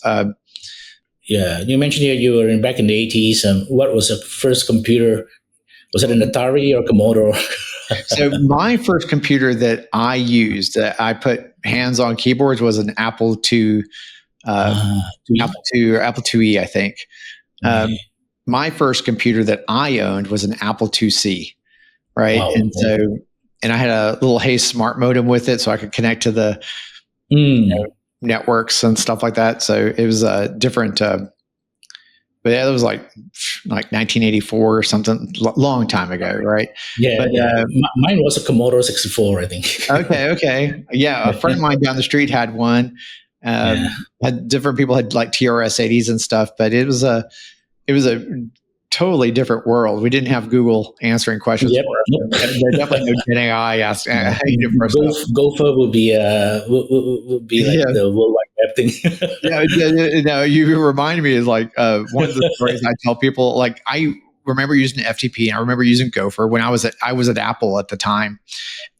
Speaker 1: Yeah, you mentioned you were back in the 80s. What was the first computer? Was it an Atari or Commodore?
Speaker 2: So my first computer that I used, that I put hands on keyboards, was an Apple II, Apple IIe, I think. My first computer that I owned was an Apple IIc. right?
Speaker 1: Wow.
Speaker 2: And so, and I had a little Hey Smart modem with it, so I could connect to the networks and stuff like that. So it was a different. But yeah, it was like 1984 or something, long time ago, right?
Speaker 1: Yeah,
Speaker 2: But
Speaker 1: yeah. Mine was a Commodore 64, I think.
Speaker 2: okay. Yeah, a friend of mine down the street had one.
Speaker 1: Yeah.
Speaker 2: Had different people had like TRS 80s and stuff, but it was a totally different world. We didn't have Google answering questions
Speaker 1: Yep.
Speaker 2: for us.
Speaker 1: Nope.
Speaker 2: There's definitely no Gen AI asking
Speaker 1: Yeah.
Speaker 2: for stuff.
Speaker 1: Gopher would be would be like
Speaker 2: Yeah.
Speaker 1: the World Wide Web thing.
Speaker 2: No, you remind me is like one of the stories I tell people. Like I remember using FTP and I remember using Gopher when I was at Apple at the time.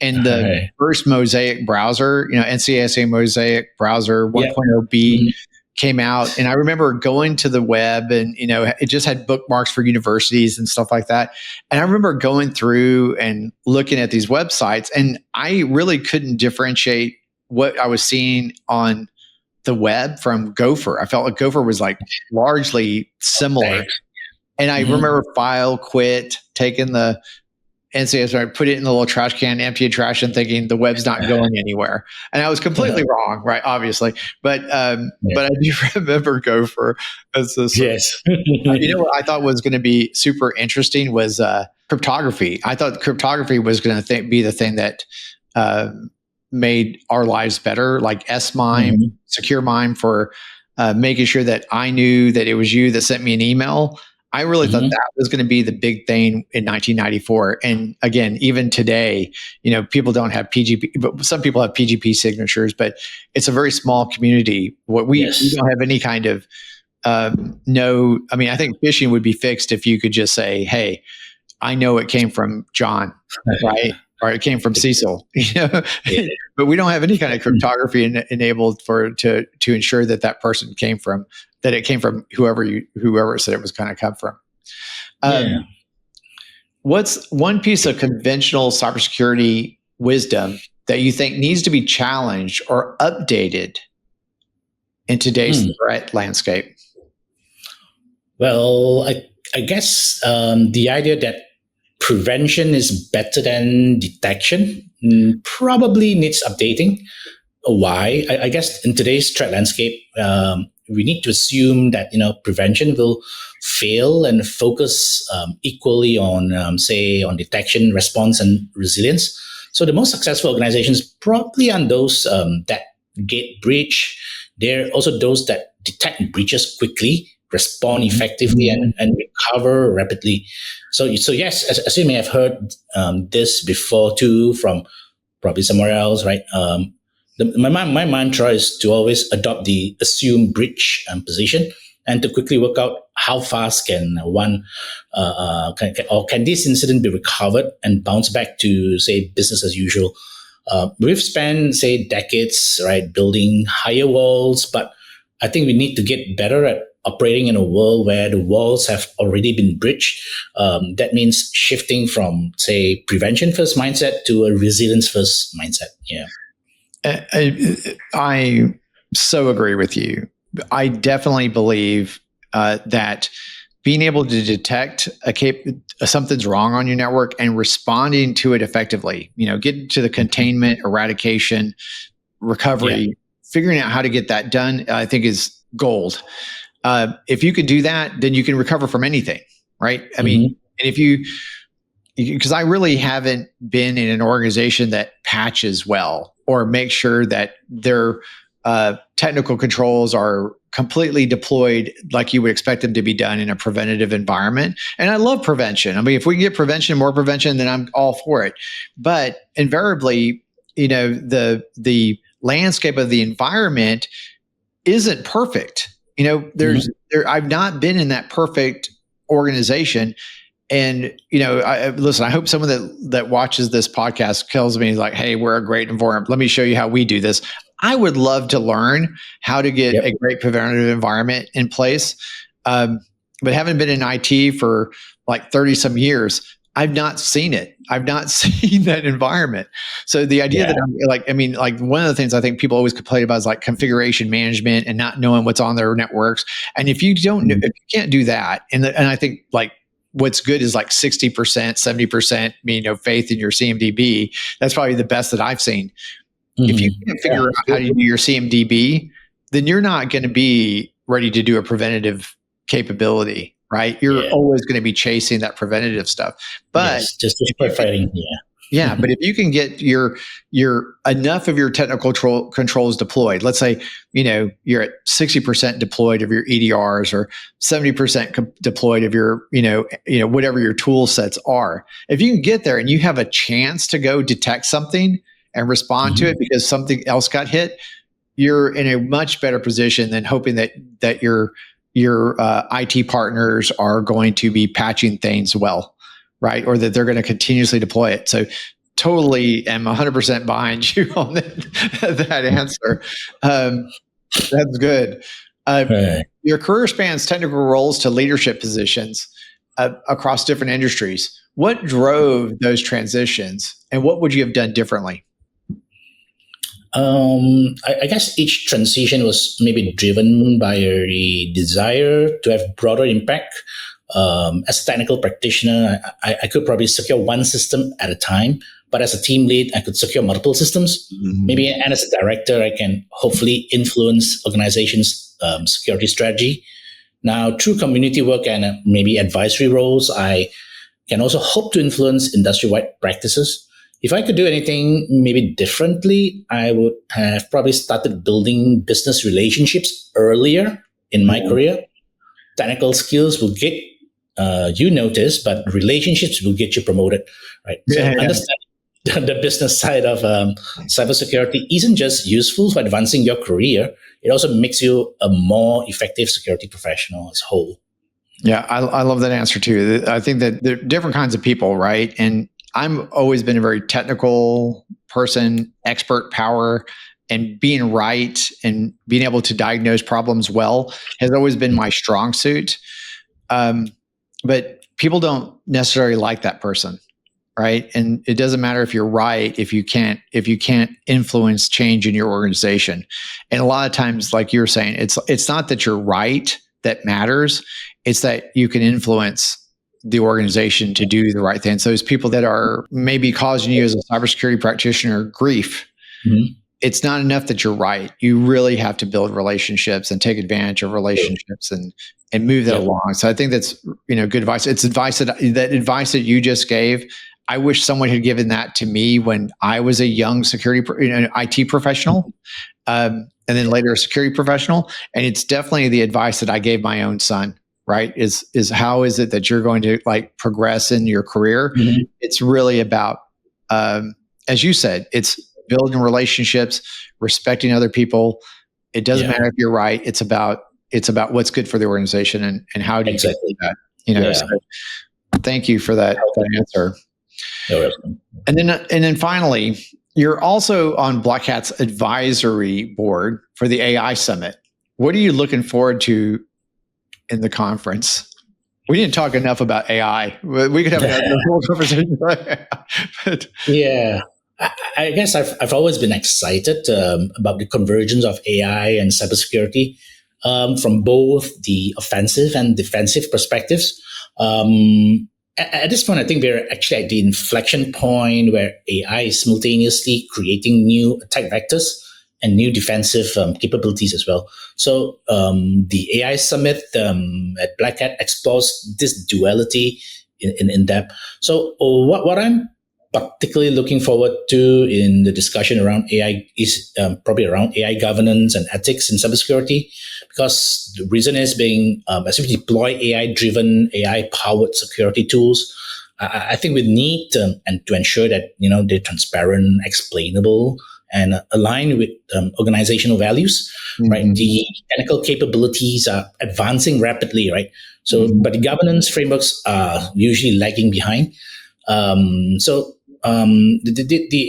Speaker 2: And the
Speaker 1: Right.
Speaker 2: first Mosaic browser, NCSA Mosaic browser
Speaker 1: Yep.
Speaker 2: 1.0B came out. And I remember going to the web and, it just had bookmarks for universities and stuff like that. And I remember going through and looking at these websites, and I really couldn't differentiate what I was seeing on the web from Gopher. I felt like Gopher was like largely similar.
Speaker 1: Right.
Speaker 2: And I remember file quit, taking the NCS, I put it in the little trash can, empty a trash, and thinking the web's not going anywhere. And I was completely wrong, right? Obviously, but I do remember Gopher as this.
Speaker 1: Yes.
Speaker 2: What I thought was going to be super interesting was cryptography. I thought cryptography was going to be the thing that made our lives better, like SMIME, secure MIME, for making sure that I knew that it was you that sent me an email. I really thought that was going to be the big thing in 1994. And again, even today, people don't have PGP, but some people have PGP signatures, but it's a very small community. We don't have any kind of I think phishing would be fixed if you could just say, hey, I know it came from John, right? Or it came from Cecil, but we don't have any kind of cryptography enabled to ensure that person came from, that it came from whoever said it was going to come from. What's one piece of conventional cybersecurity wisdom that you think needs to be challenged or updated in today's threat landscape?
Speaker 1: Well, I guess the idea that prevention is better than detection probably needs updating. Why? I guess in today's threat landscape, we need to assume that prevention will fail and focus equally on, say, on detection, response, and resilience. So the most successful organizations probably aren't those that get breach. They're also those that detect breaches quickly, respond effectively, and recover rapidly. So yes, as you may have heard this before too from probably somewhere else, right? My mantra is to always adopt the assume breach position and to quickly work out how fast can one can this incident be recovered and bounce back to, say, business as usual. We've spent, say, decades, right, building higher walls, but I think we need to get better at operating in a world where the walls have already been breached. That means shifting from, say, prevention first mindset to a resilience first mindset. Yeah.
Speaker 2: I so agree with you. I definitely believe that being able to detect something's wrong on your network and responding to it effectively, getting to the containment, eradication, recovery, figuring out how to get that done, I think is gold. If you could do that, then you can recover from anything, right? I mean, and because I really haven't been in an organization that patches well or makes sure that their technical controls are completely deployed like you would expect them to be done in a preventative environment. And I love prevention. I mean, if we can get more prevention, then I'm all for it. But invariably, the landscape of the environment isn't perfect. I've not been in that perfect organization. And, listen, I hope someone that watches this podcast tells me like, hey, we're a great environment. Let me show you how we do this. I would love to learn how to get a great preventative environment in place. But having been in IT for like 30 some years, I've not seen it. I've not seen that environment. So the idea that one of the things I think people always complain about is like configuration management and not knowing what's on their networks. And if you don't, if you can't do that, and I think like what's good is like 60%, 70%, faith in your CMDB. That's probably the best that I've seen. If you can't figure out how to do your CMDB, then you're not going to be ready to do a preventative capability, right? You're always going to be chasing that preventative stuff. But
Speaker 1: just fighting.
Speaker 2: Yeah, but if you can get your enough of your technical controls deployed, let's say you're at 60% deployed of your EDRs or 70% deployed of your whatever your tool sets are. If you can get there and you have a chance to go detect something and respond to it because something else got hit, you're in a much better position than hoping that your IT partners are going to be patching things well. Right. Or that they're going to continuously deploy it. So totally am 100% behind you on that answer. That's good. Your career spans technical roles to leadership positions across different industries. What drove those transitions and what would you have done differently?
Speaker 1: I guess each transition was maybe driven by a desire to have broader impact. As a technical practitioner, I could probably secure one system at a time, but as a team lead, I could secure multiple systems. Maybe, and as a director, I can hopefully influence organizations' security strategy. Now, through community work and maybe advisory roles, I can also hope to influence industry-wide practices. If I could do anything maybe differently, I would have probably started building business relationships earlier in my career. Technical skills will get you noticed, but relationships will get you promoted, right? So understanding the business side of cybersecurity isn't just useful for advancing your career. It also makes you a more effective security professional as a whole.
Speaker 2: Yeah, I love that answer too. I think that there are different kinds of people, right? And I've always been a very technical person, expert power, and being right and being able to diagnose problems well has always been my strong suit. But people don't necessarily like that person, right? And it doesn't matter if you're right if you can't influence change in your organization. And a lot of times, like you're saying, it's not that you're right that matters; it's that you can influence the organization to do the right thing. So those people that are maybe causing you as a cybersecurity practitioner grief. It's not enough that you're right. You really have to build relationships and take advantage of relationships and move that along. So I think that's good advice. It's advice that you just gave. I wish someone had given that to me when I was a young security IT professional, and then later a security professional. And it's definitely the advice that I gave my own son. Right? Is how is it that you're going to progress in your career? It's really about, as you said, it's building relationships, respecting other people. It doesn't matter if you're right. It's about what's good for the organization and how do you get that. So thank you for that answer. And then finally, you're also on Black Hat's advisory board for the AI Summit. What are you looking forward to in the conference? We didn't talk enough about AI. We could have another whole conversation. But
Speaker 1: I guess I've always been excited about the convergence of AI and cybersecurity from both the offensive and defensive perspectives. At this point, I think we're actually at the inflection point where AI is simultaneously creating new attack vectors and new defensive capabilities as well. So the AI Summit at Black Hat explores this duality in depth. So what I'm particularly looking forward to in the discussion around AI is probably around AI governance and ethics in cybersecurity, because the reason is as we deploy AI-driven, AI-powered security tools, I think we need and to ensure that they're transparent, explainable, and aligned with organizational values, right? The technical capabilities are advancing rapidly, right? So, but the governance frameworks are usually lagging behind. The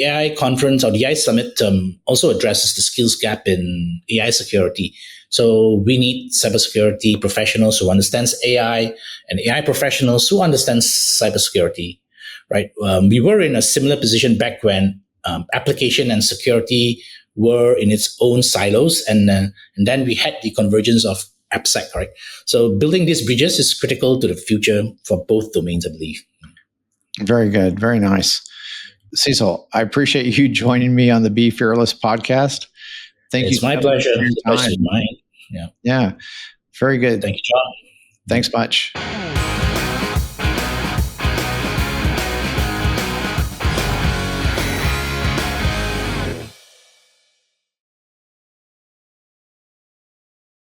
Speaker 1: AI conference or the AI summit also addresses the skills gap in AI security. So we need cybersecurity professionals who understands AI and AI professionals who understands cybersecurity, right? We were in a similar position back when application and security were in its own silos, and then we had the convergence of AppSec, right? So building these bridges is critical to the future for both domains, I believe.
Speaker 2: Very good. Very nice. Cecil, I appreciate you joining me on the Be Fearless podcast. Thank you
Speaker 1: It's my
Speaker 2: so much
Speaker 1: pleasure.
Speaker 2: for your
Speaker 1: The pleasure
Speaker 2: time.
Speaker 1: is mine. Yeah.
Speaker 2: Yeah, very good.
Speaker 1: Thank you, John.
Speaker 2: Thanks much.